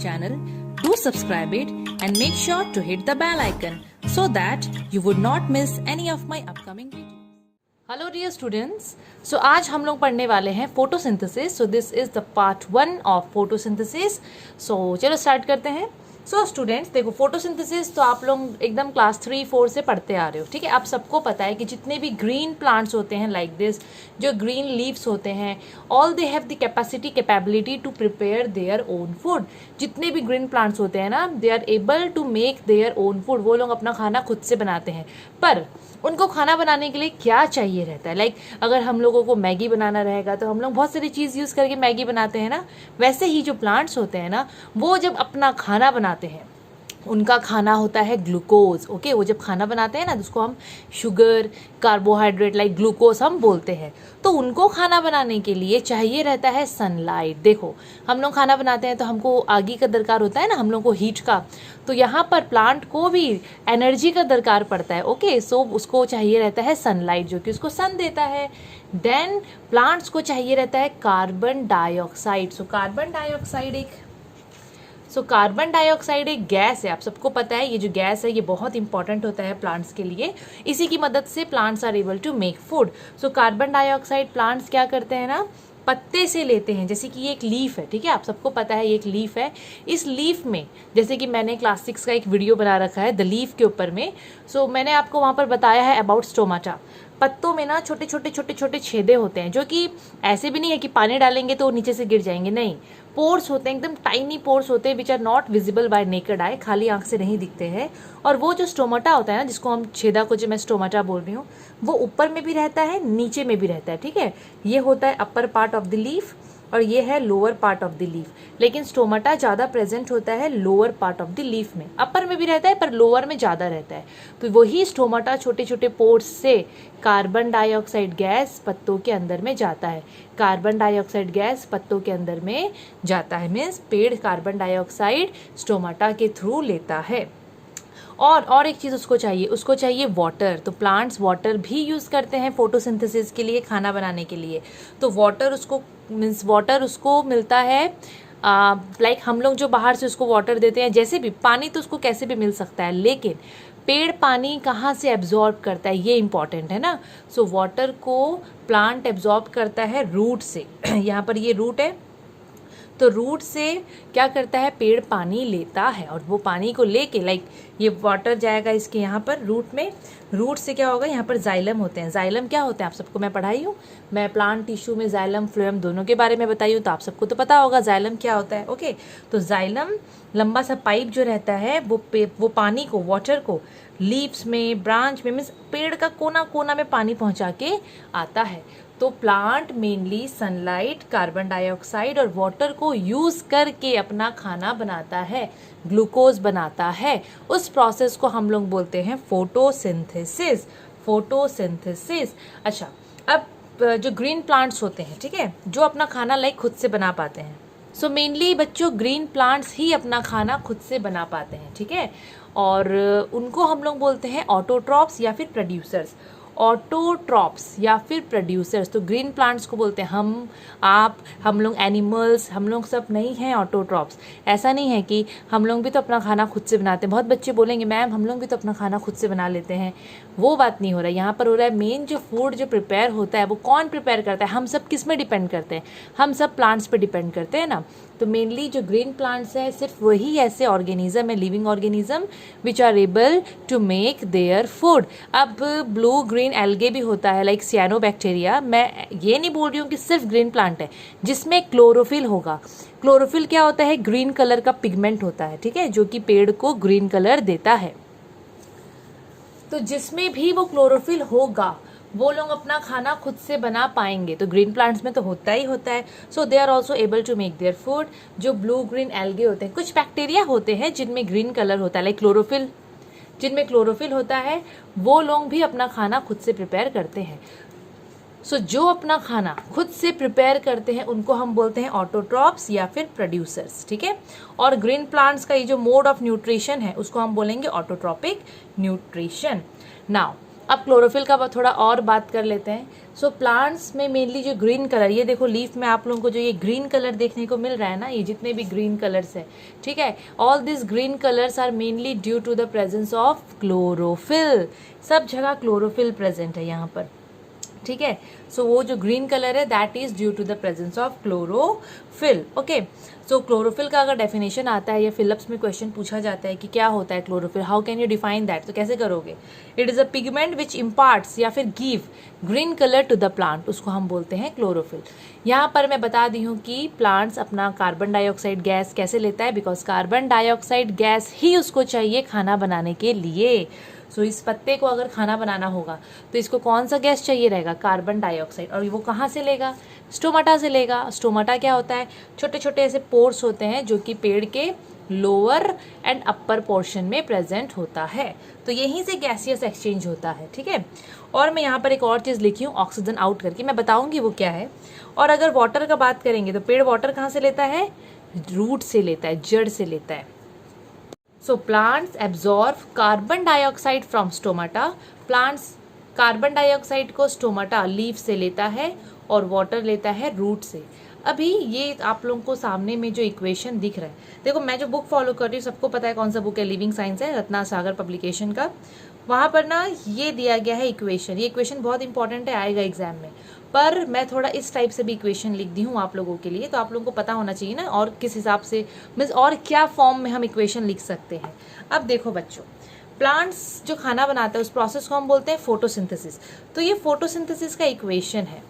channel, do subscribe it and make sure to hit the bell icon so that you would not miss any of my upcoming videos. Hello dear students, so आज हम लोग पढ़ने वाले हैं photosynthesis. So this is the part 1 of photosynthesis. So चलो start करते हैं. So students देखो, फोटोसिंथेसिस तो आप लोग एकदम क्लास 3-4 से पढ़ते आ रहे हो, ठीक है. आप सबको पता है कि जितने भी ग्रीन प्लांट्स होते हैं लाइक दिस, जो ग्रीन लीव्स होते हैं, all they have the capability to prepare their own food. जितने भी ग्रीन प्लांट्स होते हैं ना, they are able to make their own food. वो लोग अपना खाना खुद से बनाते हैं. पर उनको खाना बनाने के लिए क्या चाहिए रहता है, लाइक अगर हम लोगों को मैगी बनाना रहेगा तो हम लोग बहुत सारी चीज़ यूज़ करके मैगी बनाते हैं ना. वैसे ही जो प्लांट्स होते हैं ना, वो जब अपना खाना बनाते हैं, उनका खाना होता है ग्लूकोज. ओके, वो जब खाना बनाते हैं ना तो उसको हम शुगर, कार्बोहाइड्रेट लाइक ग्लूकोज हम बोलते हैं. तो उनको खाना बनाने के लिए चाहिए रहता है सनलाइट. देखो, हम लोग खाना बनाते हैं तो हमको आगी का दरकार होता है ना, हम लोग को हीट का. तो यहाँ पर प्लांट को भी एनर्जी का दरकार पड़ता है. ओके, सो उसको चाहिए रहता है सनलाइट, जो कि उसको सन देता है. देन प्लांट्स को चाहिए रहता है कार्बन डाइऑक्साइड. सो कार्बन डाइऑक्साइड एक गैस है, आप सबको पता है. ये जो गैस है ये बहुत इंपॉर्टेंट होता है प्लांट्स के लिए. इसी की मदद से plants are able to make food. So carbon dioxide plants क्या करते हैं ना, पत्ते से लेते हैं. जैसे कि ये एक लीफ है, ठीक है, आप सबको पता है ये एक लीफ है. इस लीफ में जैसे कि मैंने क्लास 6 का एक वीडियो बना रखा है द लीफ के ऊपर में. सो मैंने आपको वहाँ पर बताया है अबाउट स्टोमाटा. पत्तों में ना छोटे छोटे छेदे होते हैं, जो कि ऐसे भी नहीं है कि पानी डालेंगे तो नीचे से गिर जाएंगे. नहीं, पोर्स होते हैं, एकदम टाइनी पोर्स होते हैं which are not visible by naked eye, खाली आंख से नहीं दिखते हैं. और वो जो स्टोमाटा होता है ना, जिसको हम छेदा को जो मैं स्टोमाटा बोल रही हूँ, वो ऊपर में भी रहता है, नीचे में भी रहता है. ठीक है, ये होता है upper part of the leaf और ये है lower part of the leaf. लेकिन स्टोमाटा ज़्यादा प्रेजेंट होता है lower part of the leaf में. अपर में भी रहता है पर लोअर में ज़्यादा रहता है. तो वही स्टोमाटा छोटे छोटे पोर्स से कार्बन डाइऑक्साइड गैस पत्तों के अंदर में जाता है. कार्बन डाइऑक्साइड गैस पत्तों के अंदर में जाता है, मीन्स पेड़ कार्बन डाइऑक्साइड स्टोमाटा के थ्रू लेता है. और एक चीज़ उसको चाहिए वाटर. तो प्लांट्स वाटर भी यूज़ करते हैं फोटोसिंथेसिस के लिए, खाना बनाने के लिए. तो वाटर उसको मिलता है लाइक हम लोग जो बाहर से उसको वाटर देते हैं, जैसे भी पानी तो उसको कैसे भी मिल सकता है, लेकिन पेड़ पानी कहाँ से एब्जॉर्ब करता है ये इंपॉर्टेंट है ना. सो वाटर को प्लांट एब्जॉर्ब करता है रूट से. यहाँ पर ये रूट है, तो रूट से क्या करता है, पेड़ पानी लेता है और वो पानी को लेके लाइक ये वाटर जाएगा इसके यहाँ पर रूट में. रूट से क्या होगा, यहाँ पर जाइलम होते हैं. जाइलम क्या होते हैं आप सबको मैं पढ़ाई हूँ. मैं प्लांट टिश्यू में जाइलम फ्लोएम दोनों के बारे में बताई हूँ, तो आप सबको तो पता होगा जाइलम क्या होता है. ओके, तो जाइलम लंबा सा पाइप जो रहता है वो पानी को, वाटर को लीव्स में, ब्रांच में, मीन्स पेड़ का कोना कोना में पानी पहुँचा के आता है. तो plant mainly sunlight, carbon dioxide और वाटर को यूज़ करके अपना खाना बनाता है, ग्लूकोज बनाता है. उस प्रोसेस को हम लोग बोलते हैं फोटोसिंथेसिस. अच्छा, अब जो ग्रीन प्लांट्स होते हैं, ठीक है, जो अपना खाना लाइक खुद से बना पाते हैं. सो मेनली बच्चों ग्रीन प्लांट्स ही अपना खाना खुद से बना पाते हैं, ठीक है. और उनको हम लोग बोलते हैं ऑटोट्रॉप्स या फिर प्रोड्यूसर्स. ऑटोट्रॉप्स या फिर प्रोड्यूसर्स. तो ग्रीन प्लांट्स को बोलते हैं हम, आप, हम लोग एनिमल्स, हम लोग सब नहीं हैं ऑटोट्रॉप्स. ऐसा नहीं है कि हम लोग भी तो अपना खाना खुद से बनाते हैं. बहुत बच्चे बोलेंगे मैम हम लोग भी तो अपना खाना खुद से बना लेते हैं. वो बात नहीं हो रहा है. यहाँ पर हो रहा है मेन जो फूड जो प्रिपेयर होता है वो कौन प्रिपेयर करता है. हम सब किस में डिपेंड करते हैं, हम सब प्लांट्स पे डिपेंड करते हैं ना. तो मेनली जो ग्रीन प्लांट्स है सिर्फ वही ऐसे ऑर्गेनिज्म है, living organism which are able to make their food. अब ब्लू ग्रीन एल्गे भी होता है लाइक सियानोबैक्टीरिया. मैं ये नहीं बोल रही हूँ कि सिर्फ ग्रीन प्लांट है जिसमें क्लोरोफिल होगा. क्लोरोफिल क्या होता है, ग्रीन कलर का पिगमेंट होता है, ठीक है, जो कि पेड़ को ग्रीन कलर देता है. तो जिसमें भी वो क्लोरोफिल होगा वो लोग अपना खाना खुद से बना पाएंगे. तो ग्रीन प्लांट्स में तो होता ही होता है. So they are also able to make their food. जो ब्लू ग्रीन एल्गे होते हैं, कुछ बैक्टीरिया होते हैं जिनमें ग्रीन कलर होता है लाइक क्लोरोफिल, जिनमें क्लोरोफिल होता है, वो लोग भी अपना खाना खुद से प्रिपेयर करते हैं. सो जो अपना खाना खुद से प्रिपेयर करते हैं उनको हम बोलते हैं ऑटोट्रॉप्स या फिर प्रोड्यूसर्स, ठीक है. और ग्रीन प्लांट्स का ये जो मोड ऑफ न्यूट्रिशन है उसको हम बोलेंगे ऑटोट्रॉपिक न्यूट्रिशन. नाउ अब क्लोरोफिल का थोड़ा और बात कर लेते हैं. सो प्लांट्स में मेनली जो ग्रीन कलर, ये देखो लीफ में आप लोगों को जो ये ग्रीन कलर देखने को मिल रहा है ना, ये जितने भी ग्रीन कलर्स है, ठीक है, all this green colours are mainly due to the presence of chlorophyll. सब जगह क्लोरोफिल प्रेजेंट है यहाँ पर, ठीक है। सो वो जो ग्रीन कलर है that is due to the presence of chlorophyll. Okay, so chlorophyll का अगर डेफिनेशन आता है या फिलअप्स में क्वेश्चन पूछा जाता है कि क्या होता है chlorophyll, how can you define that, तो कैसे करोगे? It is a pigment which imparts या फिर give green colour to the plant, उसको हम बोलते हैं क्लोरोफिल। यहाँ पर मैं बता दी हूँ कि प्लांट्स अपना कार्बन डाइऑक्साइड गैस कैसे लेता है, बिकॉज कार्बन डाइऑक्साइड गैस ही उसको चाहिए खाना बनाने के लिए। सो इस पत्ते को अगर खाना बनाना होगा तो इसको कौन सा गैस चाहिए रहेगा? Carbon dioxide. और वो कहाँ से लेगा? स्टोमाटा से लेगा। स्टोमाटा क्या होता है? छोटे छोटे ऐसे पोर्स होते हैं जो कि पेड़ के लोअर एंड अपर पोर्शन में प्रेजेंट होता है, तो यहीं से गैसियस एक्सचेंज होता है, ठीक है। और मैं यहाँ पर एक और चीज़ लिखी हूँ ऑक्सीजन आउट करके, मैं बताऊँगी वो क्या है। और अगर वाटर का बात करेंगे तो पेड़ वाटर कहाँ से लेता है? रूट से लेता है, जड़ से लेता है। So plants absorb carbon dioxide from stomata. Plants carbon dioxide को स्टोमाटा लीफ से लेता है और वाटर लेता है रूट से। अभी ये आप लोगों को सामने में जो इक्वेशन दिख रहा है, देखो मैं जो बुक फॉलो कर रही हूँ सबको पता है कौन सा बुक है, लिविंग साइंस है, रत्ना सागर पब्लिकेशन का। वहाँ पर ना ये दिया गया है इक्वेशन, ये इक्वेशन बहुत इंपॉर्टेंट है, आएगा एग्जाम में। पर मैं थोड़ा इस टाइप से भी इक्वेशन लिख दी हूँ आप लोगों के लिए, तो आप लोगों को पता होना चाहिए ना और किस हिसाब से मीन्स और क्या फॉर्म में हम इक्वेशन लिख सकते हैं। अब देखो बच्चों, प्लांट्स जो खाना बनाता है उस प्रोसेस को हम बोलते हैं फोटोसिंथेसिस। तो ये फोटोसिंथेसिस का इक्वेशन है।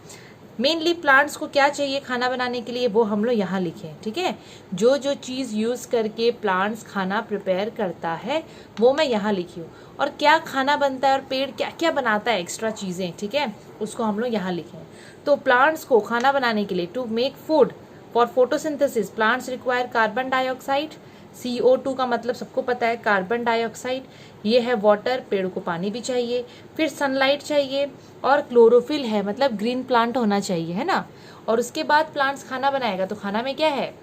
मेनली प्लांट्स को क्या चाहिए खाना बनाने के लिए वो हम लोग यहाँ लिखे हैं, ठीक है। जो जो चीज़ यूज़ करके प्लांट्स खाना प्रिपेयर करता है वो मैं यहाँ लिखी हूँ, और क्या खाना बनता है और पेड़ क्या क्या बनाता है एक्स्ट्रा चीज़ें, ठीक है, उसको हम लोग यहाँ लिखे हैं। तो प्लांट्स को खाना बनाने के लिए to make food for photosynthesis plants require carbon dioxide. CO2 का मतलब सबको पता है कार्बन डाइऑक्साइड, ये है वाटर, पेड़ को पानी भी चाहिए, फिर सनलाइट चाहिए, और क्लोरोफिल है मतलब ग्रीन प्लांट होना चाहिए, है ना। और उसके बाद प्लांट्स खाना बनाएगा तो खाना में क्या है?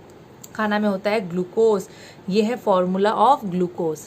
खाना में होता है ग्लूकोज। ये है फॉर्मूला ऑफ ग्लूकोज,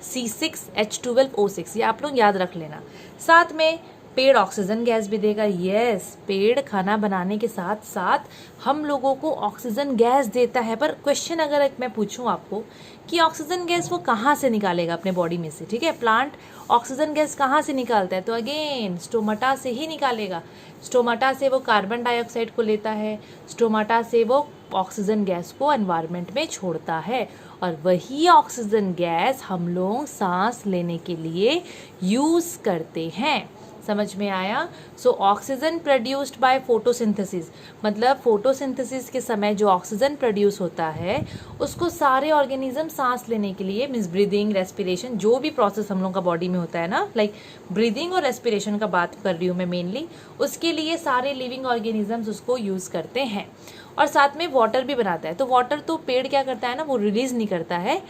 C6H12O6, ये आप लोग याद रख लेना। साथ में पेड़ ऑक्सीजन गैस भी देगा। यस, पेड़ खाना बनाने के साथ साथ हम लोगों को ऑक्सीजन गैस देता है। पर क्वेश्चन अगर मैं पूछूं आपको कि ऑक्सीजन गैस वो कहाँ से निकालेगा अपने बॉडी में से, ठीक है, प्लांट ऑक्सीजन गैस कहाँ से निकालता है? तो अगेन स्टोमाटा से ही निकालेगा। स्टोमाटा से वो कार्बन डाइऑक्साइड को लेता है, स्टोमाटा से वो ऑक्सीजन गैस को एनवायरनमेंट में छोड़ता है, और वही ऑक्सीजन गैस हम लोग सांस लेने के लिए यूज़ करते हैं। समझ में आया? So oxygen produced by photosynthesis, मतलब फोटोसिंथेसिस के समय जो ऑक्सीजन प्रोड्यूस होता है उसको सारे ऑर्गेनिज्म सांस लेने के लिए, मीन्स ब्रीदिंग, रेस्पिरेशन, जो भी प्रोसेस हम लोग का बॉडी में होता है ना, लाइक ब्रीदिंग और रेस्पिरेशन का बात कर रही हूँ मैं मेनली, उसके लिए सारे लिविंग ऑर्गेनिजम्स उसको यूज़ करते हैं। और साथ में वाटर भी बनाता है। तो वाटर तो पेड़ क्या करता है ना, वो रिलीज नहीं करता है,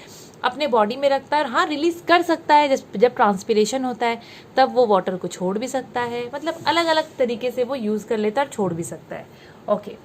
अपने बॉडी में रखता है। हाँ, रिलीज कर सकता है, जब ट्रांसपिरेशन होता है तब वो वाटर को छोड़ भी सकता है, मतलब अलग अलग तरीके से वो यूज़ कर लेता है और छोड़ भी सकता है। ओके,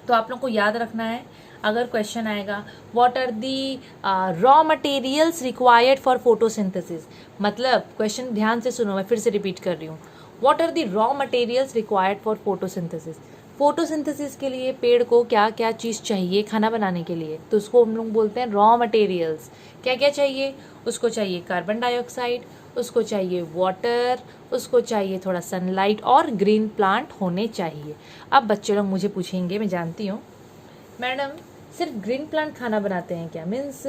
तो आप लोग को याद रखना है, अगर क्वेश्चन आएगा what are the raw materials required for photosynthesis, मतलब क्वेश्चन ध्यान से सुनो, मैं फिर से रिपीट कर रही हूँ, what are the raw materials required for photosynthesis. Photosynthesis के लिए पेड़ को क्या क्या चीज़ चाहिए खाना बनाने के लिए, तो उसको हम लोग बोलते हैं रॉ मटेरियल्स। क्या क्या चाहिए? उसको चाहिए कार्बन डाइऑक्साइड, उसको चाहिए वाटर, उसको चाहिए थोड़ा सनलाइट, और ग्रीन प्लांट होने चाहिए। अब बच्चे लोग मुझे पूछेंगे, मैं जानती हूँ मैडम सिर्फ ग्रीन प्लांट खाना बनाते हैं क्या, मीन्स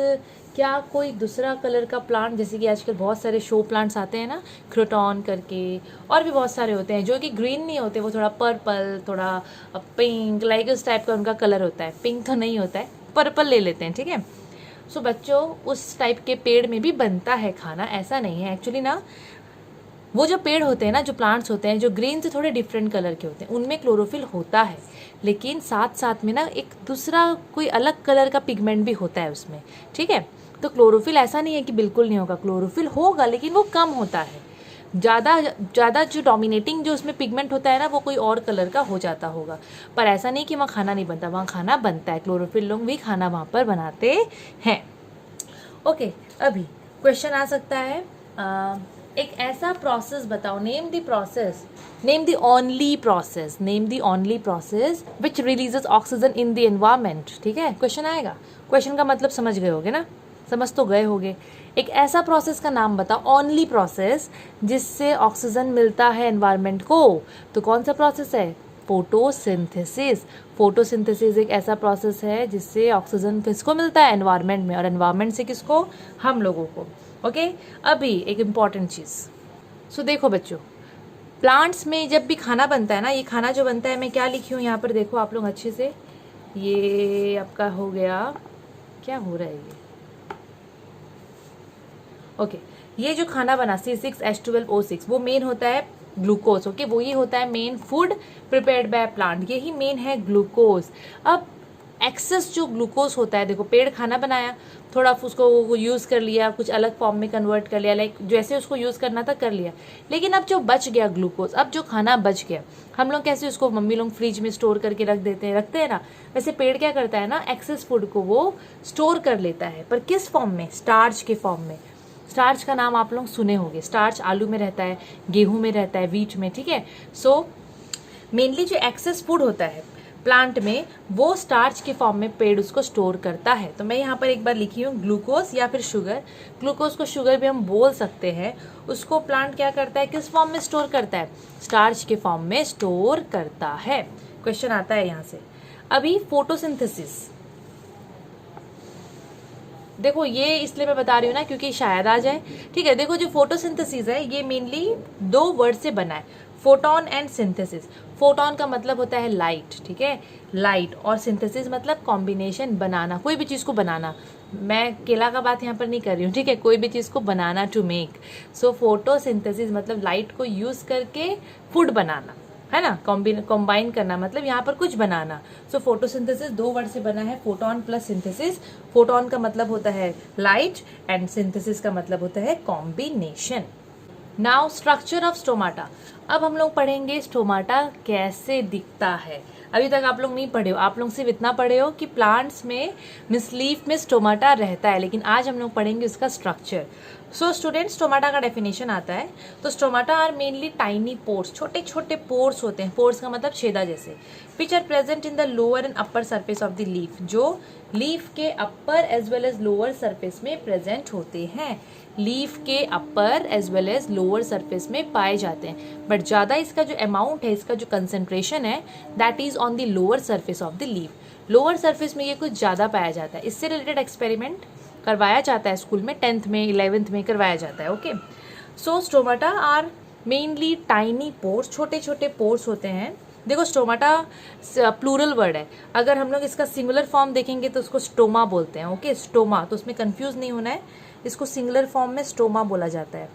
क्या कोई दूसरा कलर का प्लांट, जैसे कि आजकल बहुत सारे शो प्लांट्स आते हैं ना, क्रोटॉन करके, और भी बहुत सारे होते हैं जो कि ग्रीन नहीं होते, वो थोड़ा पर्पल, थोड़ा पिंक, लाइक इस टाइप का उनका कलर होता है। पिंक तो नहीं होता है, पर्पल ले लेते हैं, ठीक है। सो बच्चों, उस टाइप के पेड़ में भी बनता है खाना, ऐसा नहीं है एक्चुअली ना। वो जो पेड़ होते हैं ना, जो प्लांट्स होते हैं जो ग्रीन से थोड़े डिफरेंट कलर के होते हैं, उनमें क्लोरोफिल होता है, लेकिन साथ साथ में ना एक दूसरा कोई अलग कलर का पिगमेंट भी होता है उसमें, ठीक है। तो क्लोरोफिल ऐसा नहीं है कि बिल्कुल नहीं होगा, क्लोरोफिल होगा लेकिन वो कम होता है। ज़्यादा जो डोमिनेटिंग जो उसमें पिगमेंट होता है ना, वो कोई और कलर का हो जाता होगा। पर ऐसा नहीं कि वहाँ खाना नहीं बनता, वहाँ खाना बनता है, क्लोरोफिल लोग भी खाना वहाँ पर बनाते हैं। ओके, अभी क्वेश्चन आ सकता है एक ऐसा प्रोसेस बताओ, name the process, name the only process, name the only process which releases oxygen in the environment. ठीक है, क्वेश्चन आएगा, क्वेश्चन का मतलब समझ गए होगे ना, समझ तो गए होगे। एक ऐसा प्रोसेस का नाम बताओ, ओनली प्रोसेस जिससे ऑक्सीजन मिलता है एनवायरमेंट को। तो कौन सा प्रोसेस है? फोटोसिंथेसिस। फोटोसिंथेसिस एक ऐसा प्रोसेस है जिससे ऑक्सीजन किसको मिलता है? एनवायरमेंट में, और एनवायरमेंट से किसको? हम लोगों को। ओके, अभी एक इम्पॉर्टेंट चीज़। सो देखो बच्चों, प्लांट्स में जब भी खाना बनता है ना, ये खाना जो बनता है, मैं क्या लिखी हूँ यहाँ पर देखो आप लोग अच्छे से, ये आपका हो गया, क्या हो रहा है ये, ओके ये जो खाना बना C6H12O6 वो मेन होता है ग्लूकोज। ओके, वो ये होता है main food prepared by plant, यही मेन है ग्लूकोज। अब एक्सेस जो ग्लूकोज होता है, देखो पेड़ खाना बनाया, थोड़ा उसको यूज़ कर लिया, कुछ अलग फॉर्म में कन्वर्ट कर लिया, लाइक जैसे उसको यूज़ करना था कर लिया, लेकिन अब जो बच गया ग्लूकोज, अब जो खाना बच गया, हम लोग कैसे उसको, मम्मी लोग फ्रिज में स्टोर करके रखते हैं ना, वैसे पेड़ क्या करता है ना, एक्सेस फूड को वो स्टोर कर लेता है, पर किस फॉर्म में? स्टार्च के फॉर्म में। स्टार्च का नाम आप लोग सुने होंगे, स्टार्च आलू में रहता है, गेहूं में रहता है, वीट में। ठीक है, सो मेनली जो एक्सेस फूड होता है प्लांट में, वो स्टार्च के फॉर्म में पेड़ उसको स्टोर करता है। तो मैं यहाँ पर एक बार लिखी हूँ ग्लूकोज या फिर शुगर, ग्लूकोज को शुगर भी हम बोल सकते हैं, उसको प्लांट क्या करता है, किस फॉर्म में स्टोर करता है? स्टार्च के फॉर्म में स्टोर करता है। क्वेश्चन आता है यहाँ से। अभी फोटोसिंथेसिस, देखो ये इसलिए मैं बता रही हूँ ना क्योंकि शायद आ जाए। ठीक है, देखो जो फोटोसिंथेसिस है ये मेनली दो वर्ड से बना है, फोटोन एंड सिंथेसिस। फोटोन का मतलब होता है लाइट, ठीक है, लाइट, और सिंथेसिस मतलब कॉम्बिनेशन, बनाना, कोई भी चीज़ को बनाना। मैं केला का बात यहाँ पर नहीं कर रही हूँ, ठीक है, कोई भी चीज़ को बनाना, टू मेक। सो फोटोसिंथेसिस मतलब लाइट को यूज़ करके फूड बनाना, है ना, कॉम्बाइन करना, मतलब यहाँ पर कुछ बनाना। सो फोटोसिंथेसिस दो वर्ड से बना है, फोटोन प्लस सिंथेसिस। फोटोन का मतलब होता है लाइट एंड सिंथेसिस का मतलब होता है combination. Now structure of stomata. अब हम लोग पढ़ेंगे स्टोमाटा कैसे दिखता है। अभी तक आप लोग नहीं पढ़े हो, आप लोग सिर्फ इतना पढ़े हो कि प्लांट्स में मिस लीफ में स्टोमाटा रहता है, लेकिन आज हम लोग पढ़ेंगे उसका स्ट्रक्चर। सो स्टूडेंट्स, स्टोमाटा का डेफिनेशन आता है, तो stomata are mainly tiny pores, छोटे छोटे पोर्स होते हैं, पोर्स का मतलब छेदा जैसे, which are present in the lower and upper surface of the leaf, जो लीफ के upper as well as lower surface में प्रेजेंट होते हैं, लीफ के upper as well as lower surface में पाए जाते हैं, बट ज़्यादा इसका जो अमाउंट है, इसका जो कंसेंट्रेशन है, that is on the lower surface of the leaf. Lower surface में ये कुछ ज़्यादा पाया जाता है। इससे रिलेटेड एक्सपेरिमेंट करवाया जाता है स्कूल में, 10th में 11th में करवाया जाता है। Okay, so stomata are mainly tiny pores, छोटे छोटे पोर्स होते हैं। देखो स्टोमाटा प्लूरल वर्ड है, अगर हम लोग इसका सिंगुलर फॉर्म देखेंगे तो उसको स्टोमा बोलते हैं। ओके, स्टोमा, तो उसमें कंफ्यूज नहीं होना है, इसको सिंगुलर फॉर्म में स्टोमा बोला जाता है।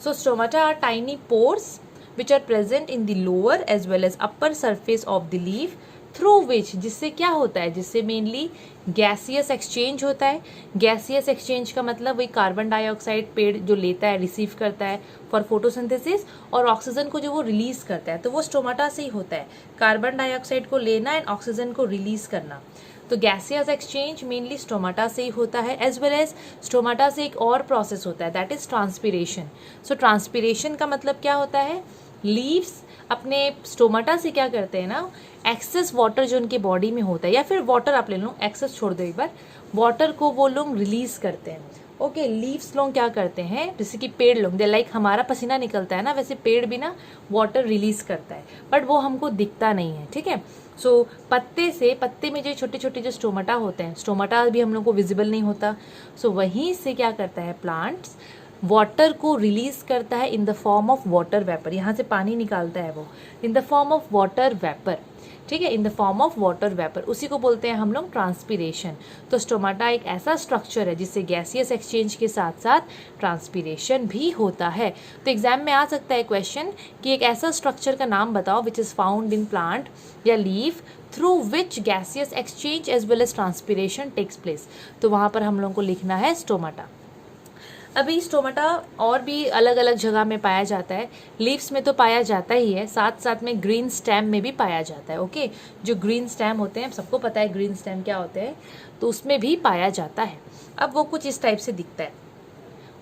So stomata are tiny pores which are present in the lower as well as upper surface of the leaf, through which, जिससे क्या होता है, जिससे मेनली गैसियस एक्सचेंज होता है। गैसियस एक्सचेंज का मतलब वही कार्बन डाइऑक्साइड पेड़ जो लेता है, रिसीव करता है फॉर फोटोसिंथेसिस, और ऑक्सीजन को जो वो रिलीज करता है, तो वो स्टोमाटा से ही होता है, कार्बन डाइऑक्साइड को लेना एंड ऑक्सीजन को रिलीज करना। तो गैसियस एक्सचेंज मेनली स्टोमाटा से ही होता है, एज वेल एज स्टोमाटा से एक और प्रोसेस होता है, that is transpiration. So transpiration का मतलब क्या होता है, लीव्स अपने स्टोमाटा से क्या करते हैं ना, एक्सेस वाटर जो उनके बॉडी में होता है, या फिर वाटर आप ले लो, एक्सेस छोड़ दो एक बार, वाटर को वो लोग रिलीज करते हैं। ओके, लीव्स लोग क्या करते हैं, जैसे कि पेड़ लोग, दे लाइक हमारा पसीना निकलता है ना, वैसे पेड़ भी ना वाटर रिलीज करता है, बट वो हमको दिखता नहीं है। ठीक है, सो पत्ते से, पत्ते में जो छोटे छोटे जो स्टोमाटा होते हैं, स्टोमाटा भी हम लोग को विजिबल नहीं होता, सो वहीं से क्या करता है प्लांट्स, वाटर को रिलीज करता है in the form of water vapour, यहाँ से पानी निकालता है वो in the form of water vapour. ठीक है, in the form of water vapour, उसी को बोलते हैं हम लोग ट्रांसपीरेशन। तो स्टोमाटा एक ऐसा स्ट्रक्चर है जिससे गैसियस एक्सचेंज के साथ साथ ट्रांसपीरेशन भी होता है। तो एग्जाम में आ सकता है क्वेश्चन कि एक ऐसा स्ट्रक्चर का नाम बताओ which is found in plant या leaf through which gaseous exchange as well as transpiration takes place. तो वहाँ पर हम लोग को लिखना है स्टोमाटा। अभी स्टोमाटा और भी अलग अलग जगह में पाया जाता है, लीव्स में तो पाया जाता ही है, साथ साथ में ग्रीन स्टेम में भी पाया जाता है। ओके, जो ग्रीन स्टेम होते हैं, सबको पता है ग्रीन स्टेम क्या होते हैं, तो उसमें भी पाया जाता है। अब वो कुछ इस टाइप से दिखता है।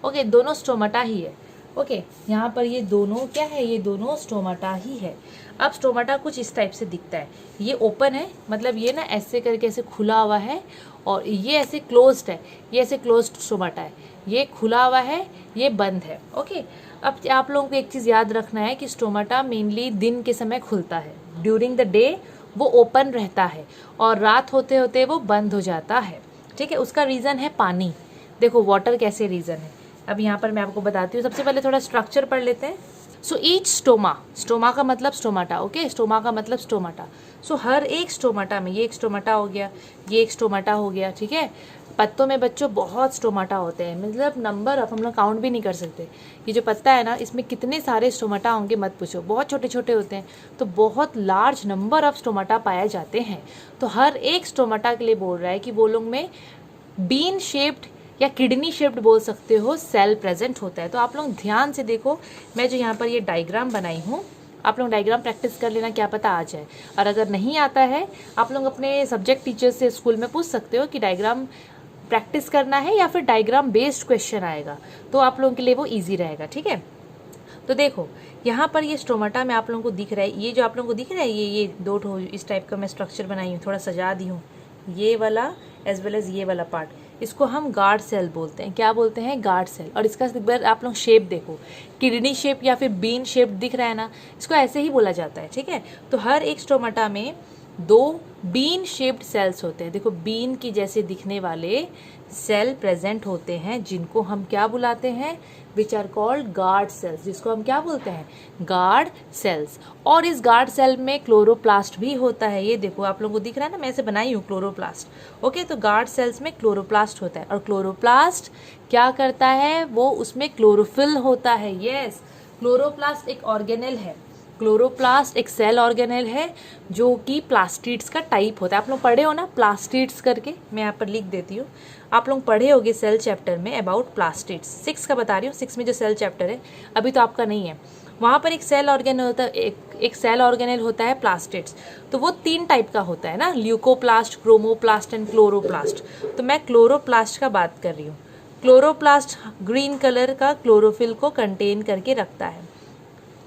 ओके, दोनों स्टोमाटा ही है। ओके, यहाँ पर ये दोनों क्या है, ये दोनों स्टोमाटा ही है। अब स्टोमाटा कुछ इस टाइप से दिखता है, ये ओपन है, मतलब ये ना ऐसे करके ऐसे खुला हुआ है, और ये ऐसे क्लोज्ड है, ये ऐसे क्लोज्ड स्टोमाटा है, ये खुला हुआ है, ये बंद है। ओके, अब आप लोगों को एक चीज़ याद रखना है कि स्टोमाटा मेनली दिन के समय खुलता है, ड्यूरिंग द डे वो ओपन रहता है, और रात होते होते वो बंद हो जाता है। ठीक है, उसका रीज़न है पानी। देखो वाटर कैसे रीज़न है, अब यहाँ पर मैं आपको बताती हूँ। सबसे पहले थोड़ा स्ट्रक्चर पढ़ लेते हैं। सो ईच स्टोमा, स्टोमा का मतलब स्टोमाटा, ओके, स्टोमा का मतलब स्टोमाटा। सो हर एक स्टोमाटा में, ये एक स्टोमाटा हो गया, ये एक स्टोमाटा हो गया, ठीक है। पत्तों में बच्चों बहुत स्टोमाटा होते हैं, मतलब नंबर ऑफ हम लोग काउंट भी नहीं कर सकते। ये जो पत्ता है ना, इसमें कितने सारे स्टोमाटा होंगे मत पूछो, बहुत छोटे छोटे होते हैं, तो बहुत लार्ज नंबर ऑफ स्टोमाटा पाए जाते हैं। तो हर एक स्टोमाटा के लिए बोल रहा है कि वो लोग में बीन शेप्ड या किडनी शेप्ड बोल सकते हो सेल प्रेजेंट होता है। तो आप लोग ध्यान से देखो, मैं जो यहाँ पर ये डायग्राम बनाई हूँ, आप लोग डायग्राम प्रैक्टिस कर लेना, क्या पता आ जाए। और अगर नहीं आता है, आप लोग अपने सब्जेक्ट टीचर से स्कूल में पूछ सकते हो कि डायग्राम प्रैक्टिस करना है या फिर डायग्राम बेस्ड क्वेश्चन आएगा, तो आप लोगों के लिए वो ईजी रहेगा। ठीक है, तो देखो यहाँ पर ये स्टोमाटा में आप लोगों को दिख रहा है, ये जो आप लोगों को दिख रहा है, ये दो ठो इस टाइप का मैं स्ट्रक्चर बनाई हूँ, थोड़ा सजा दी हूँ, ये वाला एज वेल एज ये वाला पार्ट, इसको हम गार्ड सेल बोलते हैं। क्या बोलते हैं? Guard cell. और इसका एक बार आप लोग शेप देखो, किडनी शेप या फिर बीन शेप दिख रहा है ना, इसको ऐसे ही बोला जाता है। ठीक है, तो हर एक स्टोमाटा में दो बीन शेप्ड सेल्स होते हैं। देखो बीन की जैसे दिखने वाले सेल प्रेजेंट होते हैं, जिनको हम क्या बुलाते हैं? Which are called guard cells, जिसको हम क्या बोलते हैं? Guard cells. और इस गार्ड सेल में क्लोरोप्लास्ट भी होता है। ये देखो आप लोगों को दिख रहा है ना, मैं ऐसे बनाई हूँ क्लोरोप्लास्ट। ओके, तो गार्ड सेल्स में क्लोरोप्लास्ट होता है, और क्लोरोप्लास्ट क्या करता है? वो उसमें क्लोरोफिल होता है। यस, क्लोरोप्लास्ट एक ऑर्गेनेल है। क्लोरोप्लास्ट एक सेल ऑर्गेनेल है जो कि प्लास्टिड्स का टाइप होता है। आप लोग पढ़े हो ना प्लास्टिड्स करके, मैं यहाँ पर लिख देती हूँ, आप लोग पढ़े होगे सेल चैप्टर में अबाउट प्लास्टिड्स। 6 का बता रही हूँ, 6 में जो सेल चैप्टर है, अभी तो आपका नहीं है। वहाँ पर एक सेल ऑर्गेनल होता है, एक सेल ऑर्गेनल होता है प्लास्टिड्स। तो वो 3 टाइप का होता है ना, ल्यूकोप्लास्ट, क्रोमोप्लास्ट एंड क्लोरोप्लास्ट। तो मैं क्लोरोप्लास्ट का बात कर रही हूँ। क्लोरोप्लास्ट ग्रीन कलर का क्लोरोफिल को कंटेन करके रखता है।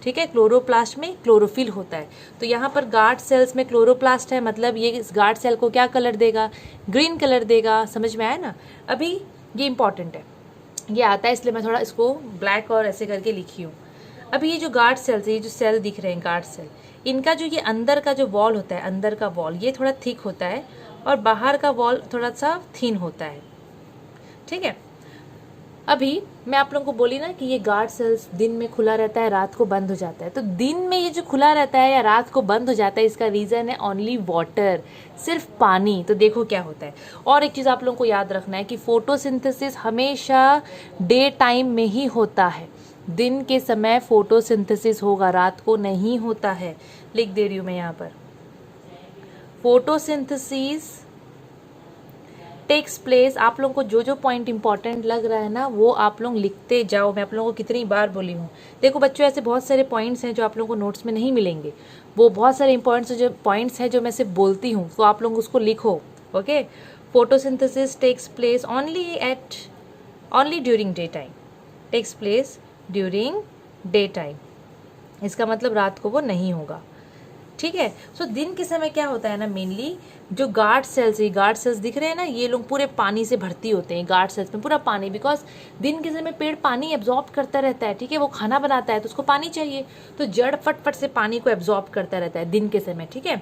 ठीक है, क्लोरोप्लास्ट में क्लोरोफिल होता है। तो यहाँ पर गार्ड सेल्स में क्लोरोप्लास्ट है, मतलब ये इस गार्ड सेल को क्या कलर देगा? ग्रीन कलर देगा। समझ में आया ना? अभी ये इंपॉर्टेंट है, ये आता है इसलिए मैं थोड़ा इसको ब्लैक और ऐसे करके लिखी हूँ। अभी ये जो गार्ड सेल्स है, ये जो सेल दिख रहे हैं गार्ड सेल, इनका जो ये अंदर का जो वॉल होता है, अंदर का वॉल ये थोड़ा थिक होता है, और बाहर का वॉल थोड़ा सा थिन होता है। ठीक है, अभी मैं आप लोगों को बोली ना कि ये गार्ड सेल्स दिन में खुला रहता है, रात को बंद हो जाता है। तो दिन में ये जो खुला रहता है या रात को बंद हो जाता है, इसका रीज़न है ओनली वाटर, सिर्फ पानी। तो देखो क्या होता है। और एक चीज़ आप लोगों को याद रखना है कि फोटोसिंथेसिस हमेशा डे टाइम में ही होता है। दिन के समय फोटोसिंथेसिस होगा, रात को नहीं होता है। लिख दे रही हूँ मैं यहाँ पर, फोटोसिंथेसिस टेक्स प्लेस। आप लोगों को जो जो पॉइंट इंपॉर्टेंट लग रहा है ना, वो आप लोग लिखते जाओ। मैं आप लोगों को कितनी बार बोली हूँ। देखो बच्चों, ऐसे बहुत सारे पॉइंट्स हैं जो आप लोगों को नोट्स में नहीं मिलेंगे। वो बहुत सारे पॉइंट्स हैं जो मैं सिर्फ बोलती हूँ, तो आप लोग उसको लिखो। Okay, photosynthesis takes place only during day time, takes place during day time. इसका मतलब रात को वो नहीं होगा। ठीक है, सो दिन के समय क्या होता है ना, मेनली जो गार्ड सेल्स है, गार्ड सेल्स दिख रहे हैं ना, ये लोग पूरे पानी से भर्ती होते हैं। गार्ड सेल्स में पूरा पानी, बिकॉज दिन के समय पेड़ पानी एब्जॉर्ब करता रहता है। ठीक है, वो खाना बनाता है तो उसको पानी चाहिए, तो जड़ फटफट से पानी को एब्जॉर्ब करता रहता है दिन के समय। ठीक है,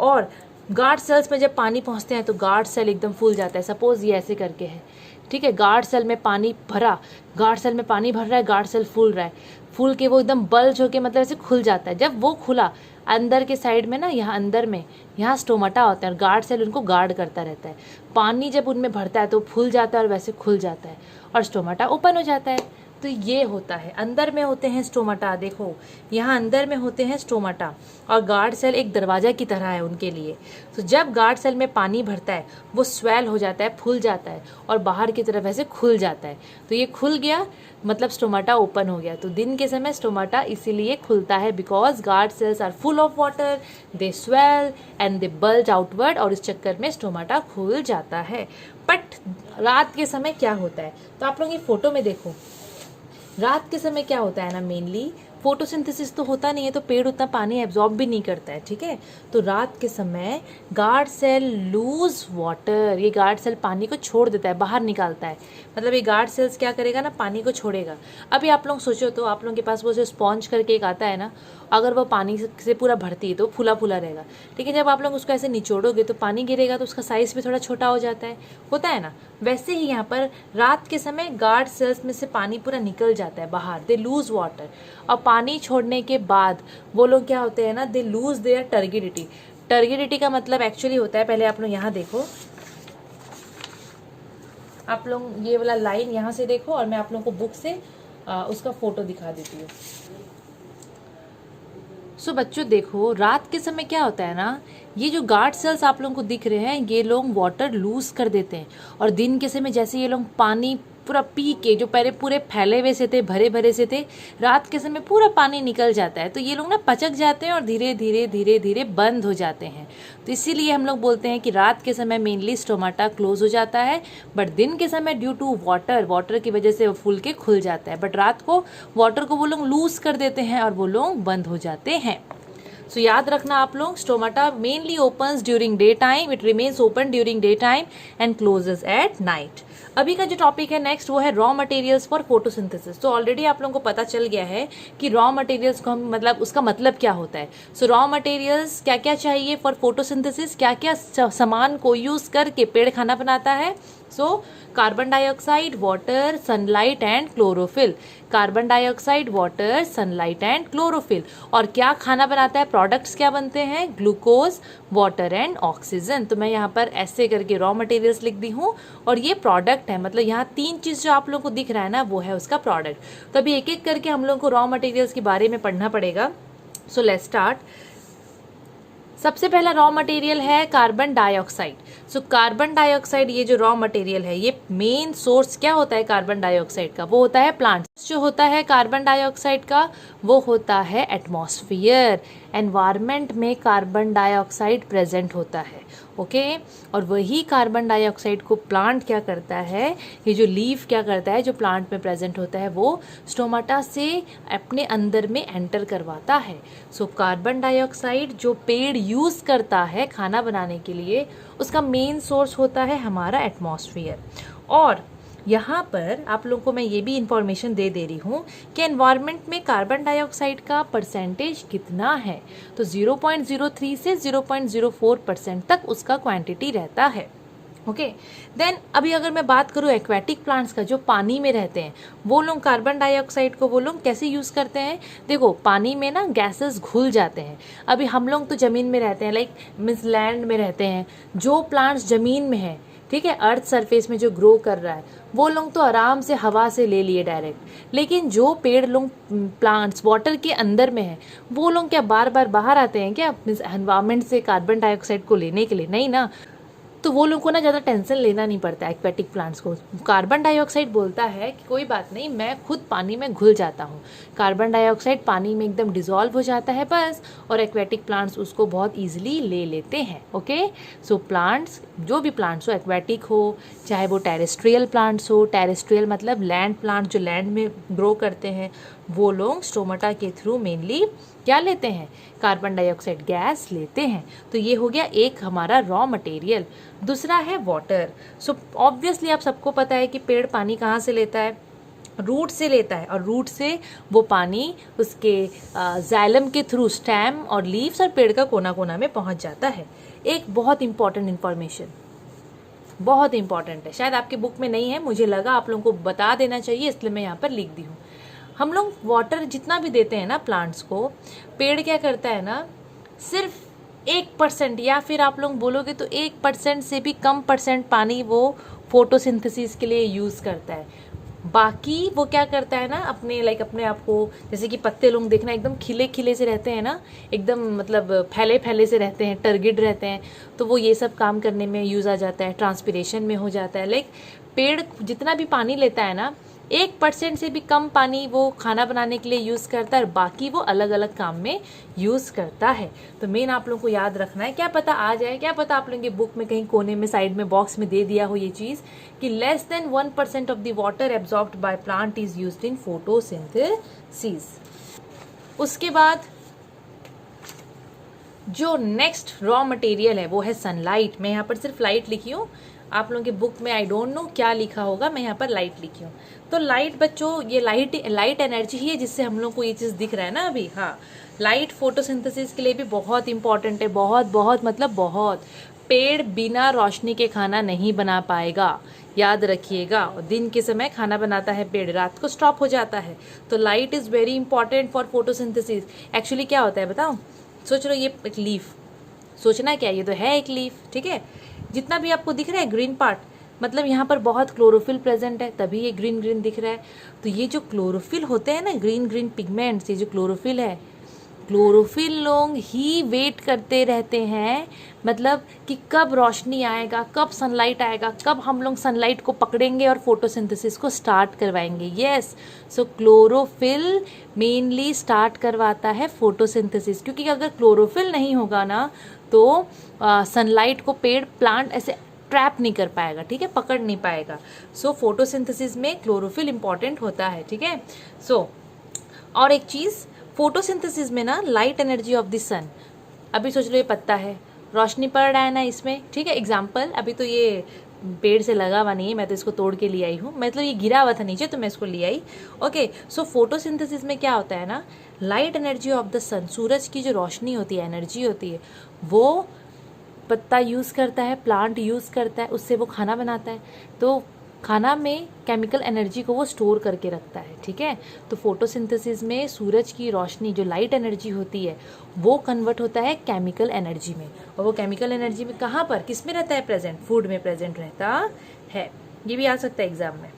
और गार्ड सेल्स में जब पानी पहुंचते हैं तो गार्ड सेल एकदम फूल जाता है। सपोज ये ऐसे करके है, ठीक है, गार्ड सेल में पानी भरा, गार्ड सेल में पानी भर रहा है, गार्ड सेल फूल रहा है, फूल के वो एकदम बल्ज होके मतलब ऐसे खुल जाता है। जब वो खुला, अंदर के साइड में ना, यहाँ अंदर में यहाँ स्टोमाटा होता है, और गार्ड सेल उनको गार्ड करता रहता है। पानी जब उनमें भरता है तो फूल जाता है और वैसे खुल जाता है, और स्टोमाटा ओपन हो जाता है। तो ये होता है, अंदर में होते हैं स्टोमाटा। देखो यहाँ अंदर में होते हैं स्टोमाटा, और गार्ड सेल एक दरवाजा की तरह है उनके लिए। तो जब गार्ड सेल में पानी भरता है, वो स्वेल हो जाता है, फूल जाता है, और बाहर की तरफ ऐसे खुल जाता है। तो ये खुल गया मतलब स्टोमाटा ओपन हो गया। तो दिन के समय स्टोमाटा इसीलिए खुलता है, because guard cells are full of water, they swell and they bulge outward, और इस चक्कर में स्टोमाटा खुल जाता है। बट रात के समय क्या होता है, तो आप लोग ये फोटो में देखो, रात के समय क्या होता है ना, मेनली फोटोसिंथेसिस तो होता नहीं है, तो पेड़ उतना पानी एब्जॉर्ब भी नहीं करता है, ठीक है। तो रात के समय गार्ड सेल लूज वाटर, ये गार्ड सेल पानी को छोड़ देता है, बाहर निकालता है। मतलब ये गार्ड सेल्स क्या करेगा ना, पानी को छोड़ेगा। अभी आप लोग सोचो तो आप लोगों के पास वो जो स्पॉन्ज करके एक आता है ना, अगर वो पानी से पूरा भरती है तो फूला फूला रहेगा, लेकिन जब आप लोग उसको ऐसे निचोड़ोगे तो पानी गिरेगा तो उसका साइज भी थोड़ा छोटा हो जाता है, होता है ना। वैसे ही यहाँ पर रात के समय गार्ड सेल्स में से पानी पूरा निकल जाता है बाहर, दे लूज वाटर। और पानी छोड़ने के बाद वो लोग क्या होते हैं ना, दे लूज देयर टर्गिडिटी। टर्गिडिटी का मतलब एक्चुअली होता है, पहले आप लोग यहाँ देखो, आप लोग ये वाला लाइन यहाँ से देखो और मैं आप लोगों को बुक से उसका फोटो दिखा देती हूँ। सो बच्चों देखो, रात के समय क्या होता है ना, ये जो गार्ड सेल्स आप लोगों को दिख रहे हैं, ये लोग वाटर लूज कर देते हैं। और दिन के समय जैसे ये लोग पानी पूरा पी के, जो पहले पूरे फैले हुए से थे, भरे भरे से थे, रात के समय पूरा पानी निकल जाता है, तो ये लोग ना पचक जाते हैं और धीरे धीरे धीरे धीरे बंद हो जाते हैं। तो इसीलिए हम लोग बोलते हैं कि रात के समय मेनली स्टोमाटा क्लोज हो जाता है, बट दिन के समय ड्यू टू वाटर की वजह से वो फूल के खुल जाता है, बट रात को वाटर को वो लोग लूज कर देते हैं और वो लोग बंद हो जाते हैं। सो याद रखना आप लोग, stomata mainly opens during day time, it remains open during day time and closes at night. अभी का जो टॉपिक है नेक्स्ट, वो है रॉ मटेरियल्स फॉर फोटोसिंथेसिस। तो ऑलरेडी आप लोगों को पता चल गया है कि रॉ मटेरियल्स को हम मतलब उसका मतलब क्या होता है। सो रॉ मटेरियल्स क्या क्या चाहिए फॉर फोटोसिंथेसिस, क्या क्या सामान को यूज करके पेड़ खाना बनाता है। सो carbon dioxide, water, sunlight and chlorophyll. Carbon dioxide, water, sunlight and chlorophyll. और क्या खाना बनाता है, प्रोडक्ट्स क्या बनते हैं, ग्लूकोज, वाटर एंड ऑक्सीजन। तो मैं यहाँ पर ऐसे करके रॉ मटेरियल्स लिख दी हूँ और ये प्रोडक्ट है, मतलब यहाँ तीन चीज़ जो आप लोगों को दिख रहा है ना, वो है उसका प्रोडक्ट। तो अभी एक एक करके हम लोग को रॉ मटेरियल्स के बारे में पढ़ना पड़ेगा। So let's start. सबसे पहला रॉ मटेरियल है कार्बन डाइऑक्साइड। सो कार्बन डाइऑक्साइड, ये जो रॉ मटेरियल है, ये मेन सोर्स क्या होता है कार्बन डाइऑक्साइड का, वो होता है प्लांट्स। जो होता है कार्बन डाइऑक्साइड का, वो होता है एटमॉस्फेयर। एनवायरनमेंट में कार्बन डाइऑक्साइड प्रेजेंट होता है, ओके। और वही कार्बन डाइऑक्साइड को प्लांट क्या करता है, ये जो लीफ क्या करता है, जो प्लांट में प्रेजेंट होता है, वो स्टोमाटा से अपने अंदर में एंटर करवाता है। सो कार्बन डाइऑक्साइड जो पेड़ यूज़ करता है खाना बनाने के लिए, उसका मेन सोर्स होता है हमारा एटमॉस्फेयर। और यहाँ पर आप लोगों को मैं ये भी इंफॉर्मेशन दे रही हूँ कि एनवायरनमेंट में कार्बन डाइऑक्साइड का परसेंटेज कितना है, तो 0.03 से 0.04% तक उसका क्वांटिटी रहता है, ओके। देन अभी अगर मैं बात करूँ एक्वेटिक प्लांट्स का, जो पानी में रहते हैं, वो लोग कार्बन डाइऑक्साइड को वो लोग कैसे यूज़ करते हैं। देखो पानी में ना गैसेस घुल जाते हैं। अभी हम लोग तो ज़मीन में रहते हैं, लाइक मीन्स लैंड में रहते हैं। जो प्लांट्स ज़मीन में है, ठीक है, अर्थ सरफेस में जो ग्रो कर रहा है, वो लोग तो आराम से हवा से ले लिए डायरेक्ट। लेकिन जो पेड़ लोग प्लांट्स वाटर के अंदर में है, वो लोग क्या बार बार बाहर आते हैं क्या मीन्स एनवायरनमेंट से कार्बन डाइऑक्साइड को लेने के लिए, नहीं ना। तो वो लोगों को ना ज़्यादा टेंशन लेना नहीं पड़ता है एक्वेटिक प्लांट्स को। कार्बन डाइऑक्साइड बोलता है कि कोई बात नहीं, मैं खुद पानी में घुल जाता हूँ। कार्बन डाइऑक्साइड पानी में एकदम डिज़ोल्व हो जाता है बस, और एक्वेटिक प्लांट्स उसको बहुत ईजिली ले लेते हैं, ओके। सो प्लांट्स, जो भी प्लांट्स हो, एक्वेटिक हो चाहे वो टेरेस्ट्रियल प्लांट्स हो, टेरेस्ट्रियल मतलब लैंड प्लांट जो लैंड में ग्रो करते हैं, वो लोग स्टोमाटा के थ्रू मेनली क्या लेते हैं, कार्बन डाइऑक्साइड गैस लेते हैं। तो ये हो गया एक हमारा रॉ मटेरियल। दूसरा है वाटर। सो ऑब्वियसली आप सबको पता है कि पेड़ पानी कहाँ से लेता है, रूट से लेता है, और रूट से वो पानी उसके जाइलम के थ्रू स्टेम और लीव्स और पेड़ का कोना कोना में पहुंच जाता है। एक बहुत इंपॉर्टेंट इन्फॉर्मेशन, बहुत इंपॉर्टेंट है, शायद आपके बुक में नहीं है, मुझे लगा आप लोगों को बता देना चाहिए, इसलिए मैं यहाँ पर लिख दी हूँ। हम लोग वाटर जितना भी देते हैं ना प्लांट्स को, पेड़ क्या करता है ना, सिर्फ 1% या फिर आप लोग बोलोगे तो 1% से भी कम परसेंट पानी वो फोटोसिंथेसिस के लिए यूज़ करता है। बाकी वो क्या करता है ना, अपने लाइक अपने आप को, जैसे कि पत्ते लोग देखना एकदम खिले खिले से रहते हैं ना, एकदम मतलब फैले फैले से रहते हैं, टर्गिड रहते हैं, तो वो ये सब काम करने में यूज़ आ जाता है, ट्रांसपिरेशन में हो जाता है। लाइक पेड़ जितना भी पानी लेता है ना, 1% से भी कम पानी वो खाना बनाने के लिए यूज़ करता है और बाकी वो अलग अलग काम में यूज़ करता है। तो मेन आप लोगों को याद रखना है, क्या पता आ जाए, क्या पता आप लोगों के बुक में कहीं कोने में साइड में बॉक्स में दे दिया हो ये चीज़ कि less than 1% of the water absorbed by plant is used in photosynthesis. उसके बाद जो नेक्स्ट रॉ मटेरियल है वो है सनलाइट। मैं यहाँ पर सिर्फ लाइट लिखी हूँ, आप लोगों के बुक में आई डोंट नो क्या लिखा होगा, मैं यहाँ पर लाइट लिखी हूँ। तो लाइट बच्चों, ये लाइट एनर्जी ही है जिससे हम लोग को ये चीज़ दिख रहा है ना अभी। हाँ, लाइट फोटोसिंथेसिस के लिए भी बहुत इंपॉर्टेंट है, बहुत बहुत मतलब बहुत। पेड़ बिना रोशनी के खाना नहीं बना पाएगा, याद रखिएगा। दिन के समय खाना बनाता है पेड़, रात को स्टॉप हो जाता है। तो light is very important for photosynthesis. Actually क्या होता है बताओ, सोच लो ये एक लीफ, सोचना क्या, ये तो है एक लीफ, ठीक है। जितना भी आपको दिख रहा है ग्रीन पार्ट, मतलब यहाँ पर बहुत क्लोरोफिल प्रेजेंट है, तभी ये ग्रीन ग्रीन दिख रहा है। तो ये जो क्लोरोफिल होते हैं ना, ग्रीन ग्रीन पिगमेंट्स, ये जो क्लोरोफिल है, क्लोरोफिल लोग ही वेट करते रहते हैं, मतलब कि कब रोशनी आएगा, कब सनलाइट आएगा, कब हम लोग सनलाइट को पकड़ेंगे और फोटोसिंथेसिस को स्टार्ट करवाएंगे। यस, सो क्लोरोफिल मेनली स्टार्ट करवाता है फोटोसिंथेसिस, क्योंकि अगर क्लोरोफिल नहीं होगा ना तो सनलाइट को पेड़ प्लांट ऐसे ट्रैप नहीं कर पाएगा, ठीक है, पकड़ नहीं पाएगा। सो फोटोसिंथेसिस में क्लोरोफिल इंपॉर्टेंट होता है, ठीक है। सो और एक चीज़, फोटोसिंथेसिस में ना लाइट एनर्जी ऑफ द सन, अभी सोच लो ये पत्ता है, रोशनी पड़ रहा है ना इसमें, ठीक है। एग्जाम्पल, अभी तो ये पेड़ से लगा हुआ नहीं है, मैं तो इसको तोड़ के ले आई हूँ, मतलब ये गिरा हुआ था नीचे तो मैं इसको ले आई। ओके, सो फोटोसिंथेसिस में क्या होता है ना, लाइट एनर्जी ऑफ द सन, सूरज की जो रोशनी होती है, एनर्जी होती है, वो पत्ता यूज़ करता है, प्लांट यूज़ करता है, उससे वो खाना बनाता है। तो खाना में केमिकल एनर्जी को वो स्टोर करके रखता है, ठीक है। तो फोटोसिंथेसिस में सूरज की रोशनी, जो लाइट एनर्जी होती है, वो कन्वर्ट होता है केमिकल एनर्जी में। और वो केमिकल एनर्जी में कहाँ पर, किस में रहता है प्रेजेंट, फूड में प्रेजेंट रहता है। ये भी आ सकता है एग्जाम में,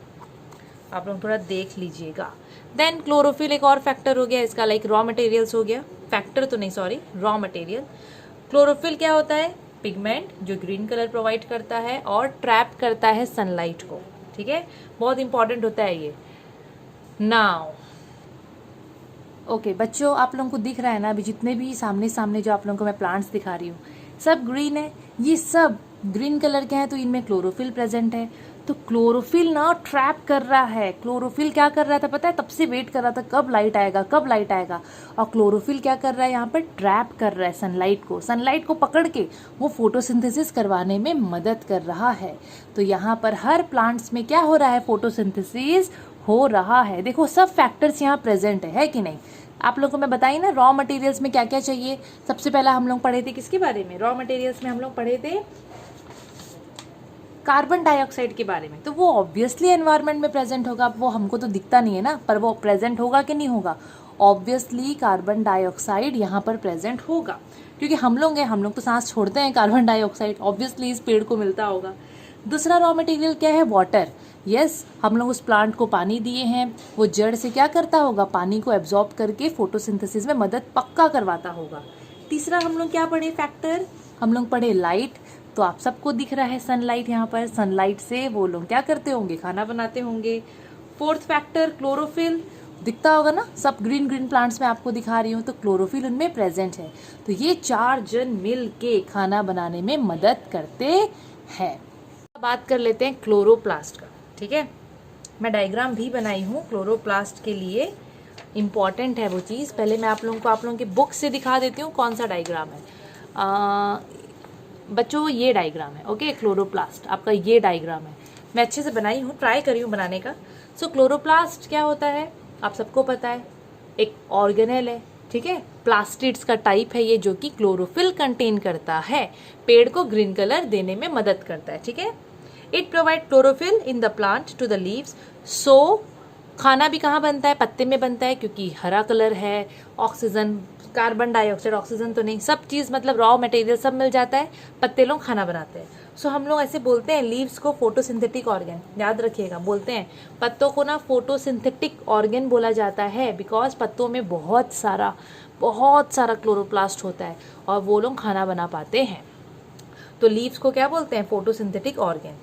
आप लोग थोड़ा देख लीजिएगा। देन क्लोरोफिल एक और फैक्टर हो गया इसका, लाइक रॉ मटेरियल्स हो गया, फैक्टर तो नहीं सॉरी, रॉ मटेरियल। क्लोरोफिल क्या होता है, पिगमेंट जो ग्रीन कलर प्रोवाइड करता है और ट्रैप करता है सनलाइट को, ठीक है, बहुत इंपॉर्टेंट होता है ये। नाउ ओके बच्चों, आप लोगों को दिख रहा है ना अभी जितने भी सामने सामने जो आप लोगों को मैं प्लांट्स दिखा रही हूँ, सब ग्रीन है, ये सब ग्रीन कलर के हैं, तो इनमें क्लोरोफिल प्रेजेंट है। तो क्लोरोफिल ना ट्रैप कर रहा है, क्लोरोफिल क्या कर रहा था पता है, तब से वेट कर रहा था कब लाइट आएगा, कब लाइट आएगा। और क्लोरोफिल क्या कर रहा है, यहाँ पर ट्रैप कर रहा है सनलाइट को पकड़ के वो फोटोसिंथेसिस करवाने में मदद कर रहा है। तो यहाँ पर हर प्लांट्स में क्या हो रहा है, फोटोसिंथेसिस हो रहा है। देखो सब फैक्टर्स यहाँ प्रेजेंट है कि नहीं। आप लोगों को मैं बताई ना रॉ मटेरियल्स में क्या क्या चाहिए। सबसे पहला हम लोग पढ़े थे किसके बारे में, रॉ मटेरियल्स में हम लोग पढ़े थे कार्बन डाइऑक्साइड के बारे में। तो वो ऑब्वियसली एनवायरनमेंट में प्रेजेंट होगा, वो हमको तो दिखता नहीं है ना, पर वो प्रेजेंट होगा कि नहीं होगा, ऑब्वियसली कार्बन डाइऑक्साइड यहाँ पर प्रेजेंट होगा, क्योंकि हम लोग हैं, हम लोग तो सांस छोड़ते हैं, कार्बन डाइऑक्साइड ऑब्वियसली इस पेड़ को मिलता होगा। दूसरा रॉ मटेरियल क्या है, वाटर। यस, हम लोग उस प्लांट को पानी दिए हैं, वो जड़ से क्या करता होगा, पानी को एब्जॉर्ब करके फोटोसिंथेसिस में मदद पक्का करवाता होगा। तीसरा हम लोग क्या पढ़े फैक्टर, हम लोग पढ़े लाइट। तो आप सबको दिख रहा है सनलाइट, यहाँ पर सनलाइट से वो लोग क्या करते होंगे, खाना बनाते होंगे। फोर्थ फैक्टर क्लोरोफिल, दिखता होगा ना, सब ग्रीन ग्रीन प्लांट्स में आपको दिखा रही हूँ, तो क्लोरोफिल उनमें प्रेजेंट है। तो ये चार जन मिल के खाना बनाने में मदद करते हैं। बात कर लेते हैं क्लोरोप्लास्ट का, ठीक है। मैं डायग्राम भी बनाई हूँ क्लोरोप्लास्ट के लिए, इम्पॉर्टेंट है वो चीज़। पहले मैं आप लोगों की बुक से दिखा देती हूँ कौन सा डायग्राम है। बच्चों ये डायग्राम है, ओके, क्लोरोप्लास्ट आपका ये डायग्राम है, मैं अच्छे से बनाई हूँ, ट्राई करी हूँ बनाने का। सो क्लोरोप्लास्ट क्या होता है आप सबको पता है, एक ऑर्गेनेल है, ठीक है, प्लास्टिड्स का टाइप है ये, जो कि क्लोरोफिल कंटेन करता है, पेड़ को ग्रीन कलर देने में मदद करता है, ठीक है। It provide chlorophyll in the plant to the leaves. So खाना भी कहाँ बनता है, पत्ते में बनता है, क्योंकि हरा कलर है, ऑक्सीजन, कार्बन डाइऑक्साइड, ऑक्सीजन तो नहीं, सब चीज़ मतलब रॉ मटेरियल सब मिल जाता है, पत्ते लोग खाना बनाते हैं। सो हम लोग ऐसे बोलते हैं लीव्स को फोटोसिंथेटिक ऑर्गन, याद रखिएगा, बोलते हैं पत्तों को ना फोटोसिंथेटिक ऑर्गन बोला जाता है, बिकॉज पत्तों में बहुत सारा क्लोरोप्लास्ट होता है और वो लोग खाना बना पाते हैं। तो लीव्स को क्या बोलते हैं, फोटोसिंथेटिक ऑर्गन।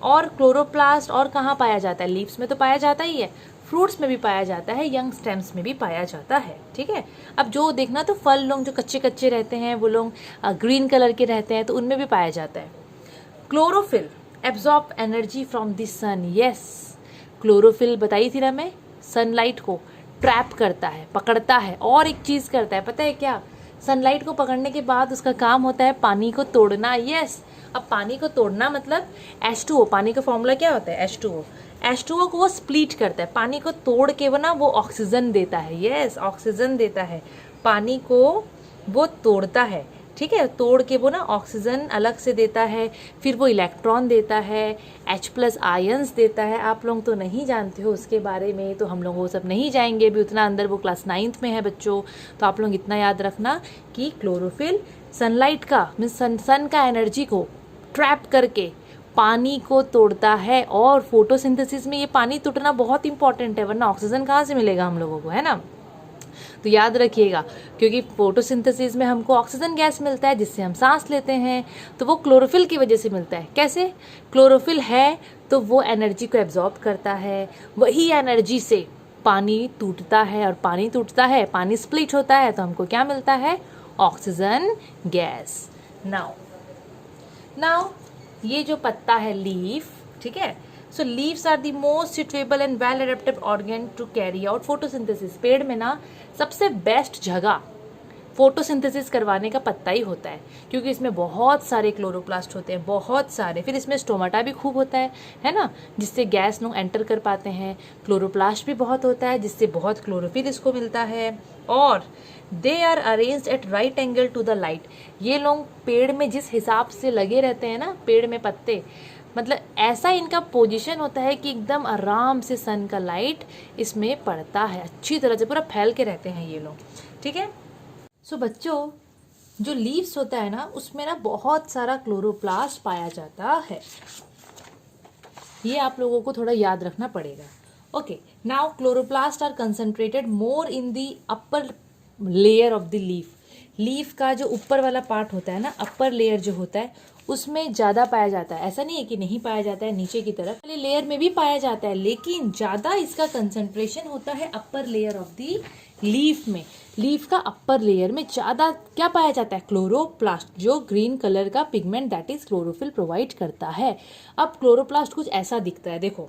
और क्लोरोप्लास्ट और कहाँ पाया जाता है? लीव्स में तो पाया जाता ही है, फ्रूट्स में भी पाया जाता है, यंग स्टेम्स में भी पाया जाता है। ठीक है, अब जो देखना तो फल लोग जो कच्चे कच्चे रहते हैं वो लोग ग्रीन कलर के रहते हैं, तो उनमें भी पाया जाता है। Chlorophyll absorb energy from the sun. Yes, chlorophyll बताई थी ना मैं, सनलाइट को ट्रैप करता है, पकड़ता है, और एक चीज़ करता है, पता है क्या? सनलाइट को पकड़ने के बाद उसका काम होता है पानी को तोड़ना। यस, अब पानी को तोड़ना मतलब H2O, पानी का फॉर्मूला क्या होता है? H2O। H2O को वो स्प्लिट करता है, पानी को तोड़ के वो ना वो ऑक्सीजन देता है। यस, ऑक्सीजन देता है, पानी को वो तोड़ता है। ठीक है, तोड़ के वो ना ऑक्सीजन अलग से देता है, फिर वो इलेक्ट्रॉन देता है, H+ आयंस देता है। आप लोग तो नहीं जानते हो उसके बारे में, तो हम लोग वो सब नहीं जाएंगे भी उतना अंदर, वो क्लास 9th में है बच्चों। तो आप लोग इतना याद रखना कि क्लोरोफिल सनलाइट का मीन्स सन का एनर्जी को ट्रैप करके पानी को तोड़ता है, और फोटोसिंथेसिस में ये पानी टूटना बहुत इंपॉर्टेंट है, वरना ऑक्सीजन कहाँ से मिलेगा हम लोगों को, है ना? तो याद रखिएगा, क्योंकि फोटोसिंथेसिस में हमको ऑक्सीजन गैस मिलता है जिससे हम सांस लेते हैं, तो वो क्लोरोफिल की वजह से मिलता है। कैसे? क्लोरोफिल है तो वो एनर्जी को एब्जॉर्ब करता है, वही एनर्जी से पानी टूटता है, और पानी टूटता है, पानी स्प्लिट होता है, तो हमको क्या मिलता है? Oxygen gas. नाउ ये जो पत्ता है लीफ, ठीक है, so leaves are the most suitable and well adapted organ to carry out photosynthesis. पेड़ में ना सबसे बेस्ट जगह फोटोसिंथेसिस करवाने का पत्ता ही होता है, क्योंकि इसमें बहुत सारे क्लोरोप्लास्ट होते हैं, बहुत सारे, फिर इसमें स्टोमाटा भी खूब होता है ना, जिससे गैस लोग एंटर कर पाते हैं। क्लोरोप्लास्ट भी बहुत होता है, जिससे बहुत क्लोरोफिल इसको मिलता है, और they are arranged at right angle to the light. ये लोग पेड़ में जिस हिसाब से लगे रहते हैं ना, पेड़ में पत्ते, मतलब ऐसा इनका पोजीशन होता है कि एकदम आराम से सन का लाइट इसमें पड़ता है, अच्छी तरह से पूरा फैल के रहते हैं ये लोग। ठीक है, सो बच्चों जो लीव्स होता है ना, उसमें ना बहुत सारा क्लोरोप्लास्ट पाया जाता है, ये आप लोगों को थोड़ा याद रखना पड़ेगा। Okay, now chloroplast are concentrated more in the upper layer of the leaf. Leaf का जो ऊपर वाला पार्ट होता है ना, अपर लेयर जो होता है, उसमें ज़्यादा पाया जाता है। ऐसा नहीं है कि नहीं पाया जाता है, नीचे की तरफ वाले लेयर में भी पाया जाता है, लेकिन ज़्यादा इसका कंसंट्रेशन होता है अपर लेयर ऑफ द लीफ में। लीफ का अपर लेयर में ज़्यादा क्या पाया जाता है? क्लोरोप्लास्ट, जो ग्रीन कलर का pigment that is chlorophyll provide करता है। अब क्लोरोप्लास्ट कुछ ऐसा दिखता है, देखो,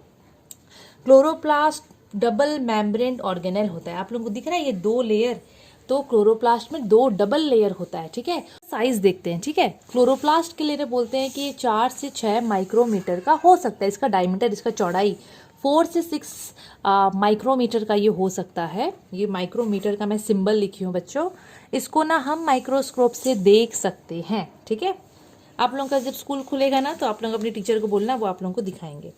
क्लोरोप्लास्ट डबल मेम्ब्रेन ऑर्गेनेल होता है। आप लोगों को दिख रहा है ये 2 लेयर, तो क्लोरोप्लास्ट में 2 डबल लेयर होता है। ठीक है, साइज देखते हैं। ठीक है, क्लोरोप्लास्ट के लेयर बोलते हैं कि ये 4 से 6 माइक्रोमीटर का हो सकता है, इसका डायमीटर, इसका चौड़ाई 4 से 6 माइक्रोमीटर का ये हो सकता है। ये माइक्रोमीटर का मैं सिंबल लिखी हूँ बच्चों, इसको ना हम माइक्रोस्कोप से देख सकते हैं। ठीक है, आप लोगों का जब स्कूल खुलेगा ना, तो आप लोग अपने टीचर को बोलना, वो आप लोगों को दिखाएंगे।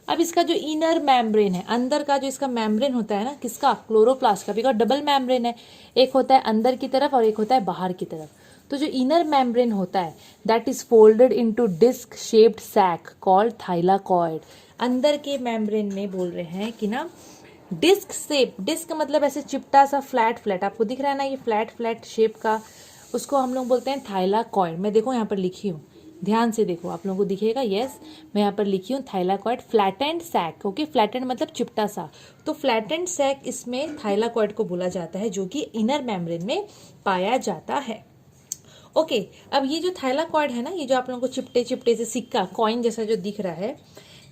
अब इसका जो इनर मेम्ब्रेन है, अंदर का जो इसका मेम्ब्रेन होता है ना, किसका? क्लोरोप्लास्ट का, बिकॉज डबल मेम्ब्रेन है, एक होता है अंदर की तरफ और एक होता है बाहर की तरफ। तो जो इनर मेम्ब्रेन होता है that is folded into disc shaped sac called thylakoid. अंदर के मेम्ब्रेन में बोल रहे हैं कि ना डिस्क शेप, डिस्क मतलब ऐसे चिपटा सा फ्लैट फ्लैट, आपको दिख रहा है ना ये फ्लैट फ्लैट शेप का, उसको हम लोग बोलते हैं थाइलाकॉइड। मैं देखो यहाँ पर लिखी हूँ, ध्यान से देखो, आप लोगों को दिखेगा। यस, मैं यहाँ पर लिखी हूँ thylakoid flattened sac. Okay, flattened मतलब चिपटा सा, तो फ्लैटेंड सैक इसमें थाइलाकॉइड को बोला जाता है, जो कि इनर मेम्ब्रेन में पाया जाता है। ओके, अब ये जो थाइलाकॉइड है ना, ये जो आप लोगों को चिपटे चिपटे से सिक्का कॉइन जैसा जो दिख रहा है,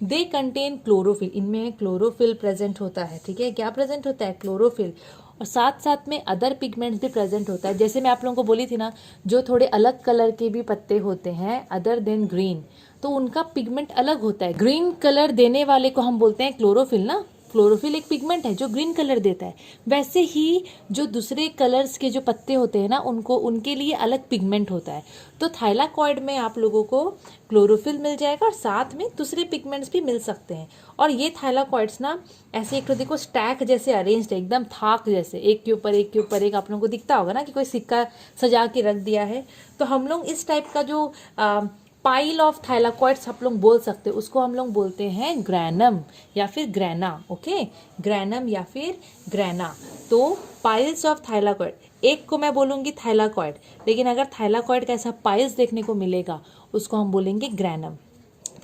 दे कंटेन क्लोरोफिल, इनमें क्लोरोफिल प्रेजेंट होता है। ठीक है, क्या प्रेजेंट होता है? क्लोरोफिल, और साथ साथ में अदर पिगमेंट्स भी प्रेजेंट होता है। जैसे मैं आप लोगों को बोली थी ना, जो थोड़े अलग कलर के भी पत्ते होते हैं अदर देन ग्रीन, तो उनका पिगमेंट अलग होता है। ग्रीन कलर देने वाले को हम बोलते हैं क्लोरोफिल ना, क्लोरोफिल एक पिगमेंट है जो ग्रीन कलर देता है। वैसे ही जो दूसरे कलर्स के जो पत्ते होते हैं ना, उनको उनके लिए अलग पिगमेंट होता है। तो थाइलाकॉइड में आप लोगों को क्लोरोफिल मिल जाएगा और साथ में दूसरे पिगमेंट्स भी मिल सकते हैं। और ये थाइलाकॉइड्स ना ऐसे एक तो देखो स्टैक जैसे अरेंज्ड है, एकदम थाक जैसे, एक के ऊपर एक के ऊपर एक। आप लोगों को दिखता होगा ना कि कोई सिक्का सजा के रख दिया है, तो हम लोग इस टाइप का जो पाइल ऑफ थाइलाकॉइड्स आप लोग बोल सकते हो, उसको हम लोग बोलते हैं ग्रैनम या फिर ग्रैना। ओके, ग्रैनम या फिर ग्रैना। तो पाइल्स ऑफ थाइलाकॉइड, एक को मैं बोलूँगी थाइलाकॉइड, लेकिन अगर थाइलाकॉइड का ऐसा पाइल्स देखने को मिलेगा उसको हम बोलेंगे ग्रैनम।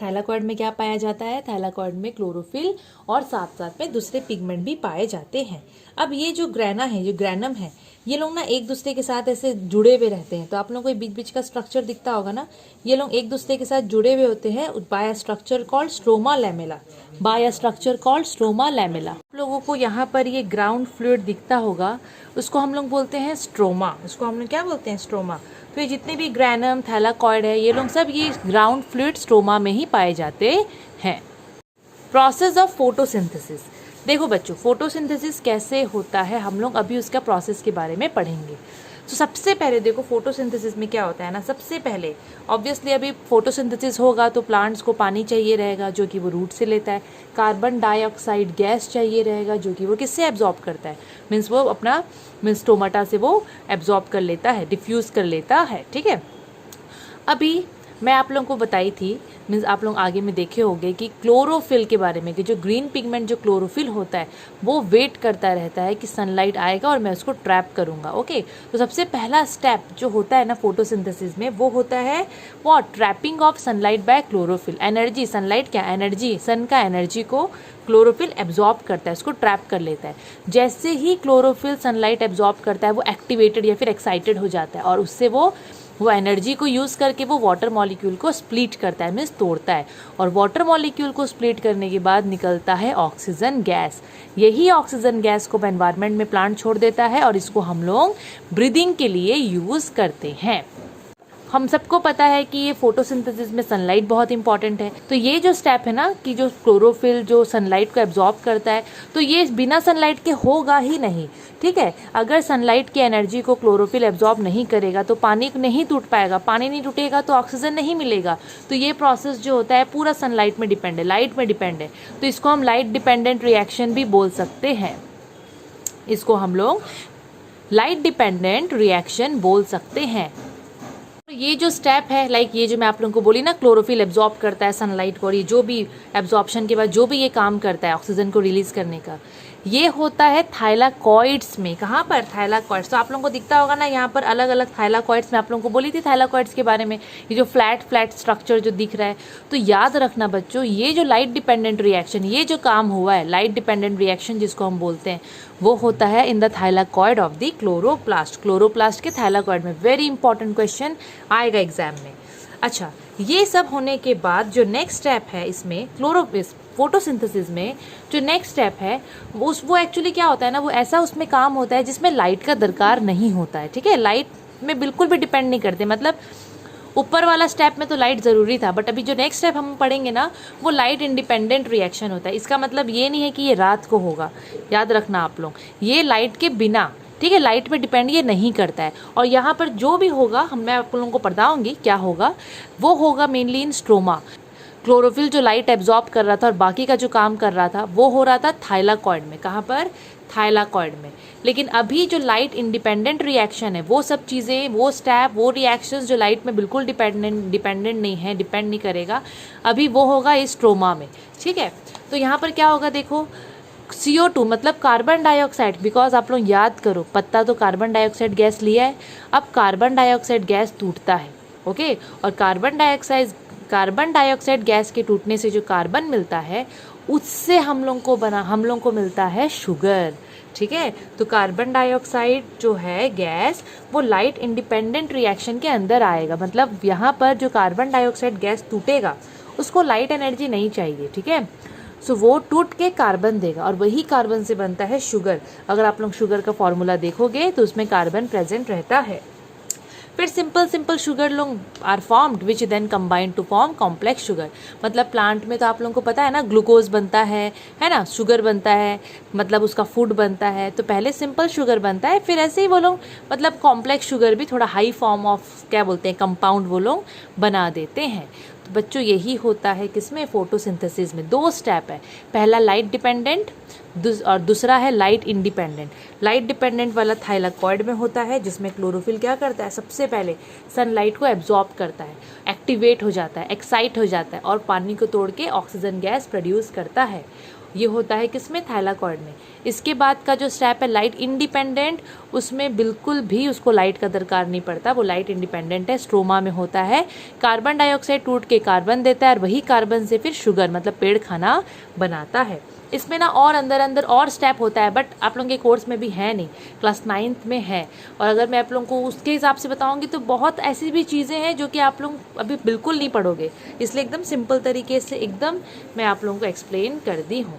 थाइलाकॉइड में क्या पाया जाता है? थाइलाकॉइड में क्लोरोफिल और साथ साथ में दूसरे पिगमेंट भी पाए जाते हैं। अब ये जो ग्रैना है, जो ग्रैनम है, ये लोग ना एक दूसरे के साथ ऐसे जुड़े हुए रहते हैं। तो आप लोगों को बीच बीच का स्ट्रक्चर दिखता होगा ना, ये लोग एक दूसरे के साथ जुड़े हुए होते हैं by a structure called stroma lamella, by a structure called stroma lamella. आप लोगों को यहाँ पर ये ग्राउंड फ्लूइड दिखता होगा, उसको हम लोग बोलते हैं स्ट्रोमा। उसको हम लोग क्या बोलते हैं? स्ट्रोमा। तो ये जितने भी ग्रैनम, थाइलाकॉइड है, ये लोग सब ये ग्राउंड फ्लूइड स्ट्रोमा में ही पाए जाते हैं। Process of photosynthesis. देखो बच्चों, फोटोसिंथेसिस कैसे होता है हम लोग अभी उसका प्रोसेस के बारे में पढ़ेंगे। तो सबसे पहले देखो फोटोसिंथेसिस में क्या होता है ना, सबसे पहले ऑब्वियसली अभी फोटोसिंथेसिस होगा तो प्लांट्स को पानी चाहिए रहेगा जो कि वो रूट से लेता है। कार्बन डाइऑक्साइड गैस चाहिए रहेगा जो कि वो किससे एब्जॉर्ब करता है, मीन्स वो अपना स्टोमाटा से वो एब्जॉर्ब कर लेता है, डिफ्यूज़ कर लेता है। ठीक है, अभी मैं आप लोगों को बताई थी, मीन्स आप लोग आगे में देखे होंगे कि क्लोरोफिल के बारे में, कि जो ग्रीन पिगमेंट जो क्लोरोफिल होता है वो वेट करता रहता है कि सनलाइट आएगा और मैं उसको ट्रैप करूँगा। ओके, तो सबसे पहला स्टेप जो होता है ना फोटोसिंथेसिस में, वो होता है what? Trapping of sunlight bye chlorophyll. Energy, sunlight क्या एनर्जी, सन का एनर्जी को क्लोरोफिल एब्जॉर्ब करता है, उसको ट्रैप कर लेता है। जैसे ही क्लोरोफिल सनलाइट एब्जॉर्ब करता है वो एक्टिवेटेड या फिर एक्साइटेड हो जाता है और उससे वो एनर्जी को यूज़ करके वो वाटर मॉलिक्यूल को स्प्लिट करता है, मीन्स तोड़ता है। और वाटर मॉलिक्यूल को स्प्लिट करने के बाद निकलता है ऑक्सीजन गैस। यही ऑक्सीजन गैस को एनवायरनमेंट में प्लांट छोड़ देता है और इसको हम लोग ब्रीदिंग के लिए यूज़ करते हैं। हम सबको पता है कि ये फोटोसिंथेसिस में सनलाइट बहुत इंपॉर्टेंट है। तो ये जो स्टेप है ना कि जो क्लोरोफिल जो सनलाइट को एब्जॉर्ब करता है, तो ये बिना सनलाइट के होगा ही नहीं। ठीक है, अगर सनलाइट की एनर्जी को क्लोरोफिल एब्जॉर्ब नहीं करेगा तो पानी नहीं टूट पाएगा, पानी नहीं टूटेगा तो ऑक्सीजन नहीं मिलेगा। तो ये प्रोसेस जो होता है पूरा सनलाइट में डिपेंड है, लाइट में डिपेंड है। तो इसको हम लाइट डिपेंडेंट रिएक्शन भी बोल सकते हैं, इसको हम लोग लाइट डिपेंडेंट रिएक्शन बोल सकते हैं। ये जो स्टेप है, लाइक ये जो मैं आप लोगों को बोली ना, क्लोरोफिल एब्जॉर्ब करता है सनलाइट को और ये जो भी एब्जॉर्प्शन के बाद जो भी ये काम करता है ऑक्सीजन को रिलीज करने का, ये होता है थाइलाकॉइड्स में। कहाँ पर? थाइलाकॉइड्स। तो आप लोगों को दिखता होगा ना यहाँ पर अलग अलग थाइलाकॉइड्स। मैं आप लोगों को बोली थी थाइलाकॉइड्स के बारे में, ये जो फ्लैट स्ट्रक्चर जो दिख रहा है। तो याद रखना बच्चों, ये जो लाइट डिपेंडेंट रिएक्शन, ये जो काम हुआ है लाइट डिपेंडेंट रिएक्शन जिसको हम बोलते हैं, वो होता है in the thylakoid of the chloroplast. Chloroplast के थाइलाकॉइड में। वेरी इंपॉर्टेंट क्वेश्चन आएगा एग्जाम में। अच्छा, ये सब होने के बाद जो नेक्स्ट स्टेप है इसमें फोटोसिंथेसिस में, जो नेक्स्ट स्टेप है वो एक्चुअली क्या होता है ना, वो ऐसा उसमें काम होता है जिसमें लाइट का दरकार नहीं होता है। ठीक है, लाइट में बिल्कुल भी डिपेंड नहीं करते। मतलब ऊपर वाला स्टेप में तो लाइट ज़रूरी था, बट अभी जो नेक्स्ट स्टेप हम पढ़ेंगे ना, वो लाइट इंडिपेंडेंट रिएक्शन होता है। इसका मतलब ये नहीं है कि ये रात को होगा, याद रखना आप लोग, ये लाइट के बिना, ठीक है, लाइट पे डिपेंड ये नहीं करता है। और यहाँ पर जो भी होगा मैं आप लोगों को बताऊंगी क्या होगा, वो होगा मेनली इन स्ट्रोमा। क्लोरोफिल जो लाइट एब्जॉर्ब कर रहा था और बाकी का जो काम कर रहा था वो हो रहा था थाइलाकॉइड में। कहाँ पर? थाइलाकॉइड में। लेकिन अभी जो लाइट इंडिपेंडेंट रिएक्शन है, वो सब चीज़ें, वो स्टेप, वो रिएक्शंस जो लाइट में बिल्कुल डिपेंडेंट नहीं है, डिपेंड नहीं करेगा, अभी वो होगा इस स्ट्रोमा में। ठीक है, तो यहाँ पर क्या होगा देखो, CO2 मतलब कार्बन डाइऑक्साइड, बिकॉज आप लोग याद करो पत्ता तो कार्बन डाइऑक्साइड गैस लिया है। अब कार्बन डाइऑक्साइड गैस टूटता है, ओके, और कार्बन डाइऑक्साइड गैस के टूटने से जो कार्बन मिलता है उससे हम लोग को मिलता है शुगर। ठीक है, तो कार्बन डाइऑक्साइड जो है गैस, वो लाइट इंडिपेंडेंट रिएक्शन के अंदर आएगा। मतलब यहाँ पर जो कार्बन डाइऑक्साइड गैस टूटेगा उसको लाइट एनर्जी नहीं चाहिए। ठीक है, सो वो टूट के कार्बन देगा और वही कार्बन से बनता है शुगर। अगर आप लोग शुगर का फॉर्मूला देखोगे तो उसमें कार्बन प्रेजेंट रहता है। फिर सिंपल शुगर लोग are formed which then combine to form complex sugar. मतलब प्लांट में तो आप लोगों को पता है ना, ग्लूकोज बनता है ना, शुगर बनता है, मतलब उसका फूड बनता है। तो पहले सिंपल शुगर बनता है, फिर ऐसे ही वो लोग मतलब कॉम्प्लेक्स शुगर भी थोड़ा हाई फॉर्म ऑफ क्या बोलते हैं कंपाउंड वो लोग बना देते हैं। तो बच्चों यही होता है किसमें, फोटोसिंथेसिस में। 2 स्टेप है, पहला लाइट डिपेंडेंट और दूसरा है लाइट इंडिपेंडेंट। लाइट डिपेंडेंट वाला थाइलाकॉइड में होता है जिसमें क्लोरोफिल क्या करता है, सबसे पहले सनलाइट को एब्जॉर्ब करता है, एक्टिवेट हो जाता है, एक्साइट हो जाता है और पानी को तोड़ के ऑक्सीजन गैस प्रोड्यूस करता है। ये होता है किसमें, थाइलाकॉइड में। इसके बाद का जो स्टेप है लाइट इंडिपेंडेंट, उसमें बिल्कुल भी उसको लाइट का दरकार नहीं पड़ता, वो लाइट इंडिपेंडेंट है, स्ट्रोमा में होता है। कार्बन डाइऑक्साइड टूट के कार्बन देता है और वही कार्बन से फिर शुगर मतलब पेड़ खाना बनाता है। इसमें ना और अंदर और स्टेप होता है, बट आप लोगों के कोर्स में भी है नहीं, क्लास 9th में है। और अगर मैं आप लोगों को उसके हिसाब से बताऊंगी तो बहुत ऐसी भी चीज़ें हैं जो कि आप लोग अभी बिल्कुल नहीं पढ़ोगे, इसलिए एकदम सिंपल तरीके से एकदम मैं आप लोगों को एक्सप्लेन कर दी हूँ।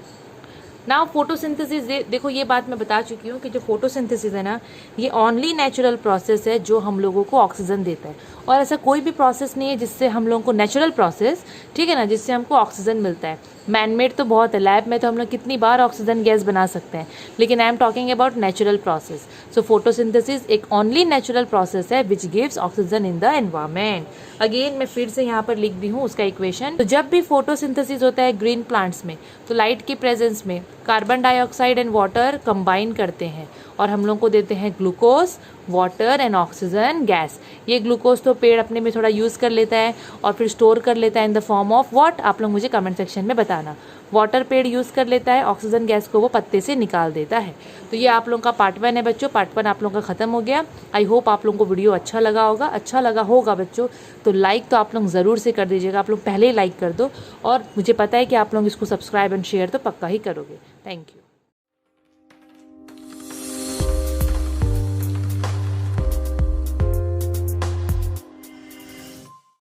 ना फोटोसिंथेसिस, देखो ये बात मैं बता चुकी हूँ कि जो फोटोसिंथेसिस है ना, ये ओनली नेचुरल प्रोसेस है जो हम लोगों को ऑक्सीजन देता है, और ऐसा कोई भी प्रोसेस नहीं है जिससे हम लोगों को नेचुरल प्रोसेस, ठीक है ना, जिससे हमको ऑक्सीजन मिलता है। मैनमेड तो बहुत है, लैब में तो हम लोग कितनी बार ऑक्सीजन गैस बना सकते हैं, लेकिन I am talking about natural process. So photosynthesis एक ओनली नेचुरल प्रोसेस है which gives oxygen in the environment. Again मैं फिर से यहाँ पर लिख दी हूँ उसका इक्वेशन। तो जब भी फोटोसिंथेसिस होता है ग्रीन प्लांट्स में, तो लाइट की प्रेजेंस में carbon dioxide and water combine करते हैं और हम लोग को देते हैं glucose, water and oxygen gas. ये ग्लूकोज तो पेड़ अपने में थोड़ा यूज़ कर लेता है और फिर स्टोर कर लेता है in the form of what, आप लोग मुझे कमेंट सेक्शन में बताना। वाटर पेड़ यूज़ कर लेता है, ऑक्सीजन गैस को वो पत्ते से निकाल देता है। तो ये आप लोगों का पार्ट 1 है बच्चों, पार्ट 1 आप लोगों का ख़त्म हो गया। आई होप आप लोगों को वीडियो अच्छा लगा होगा। अच्छा लगा होगा बच्चों तो लाइक तो आप लोग ज़रूर से कर दीजिएगा, आप लोग पहले ही लाइक कर दो, और मुझे पता है कि आप लोग इसको सब्सक्राइब एंड शेयर तो पक्का ही करोगे। Thank you.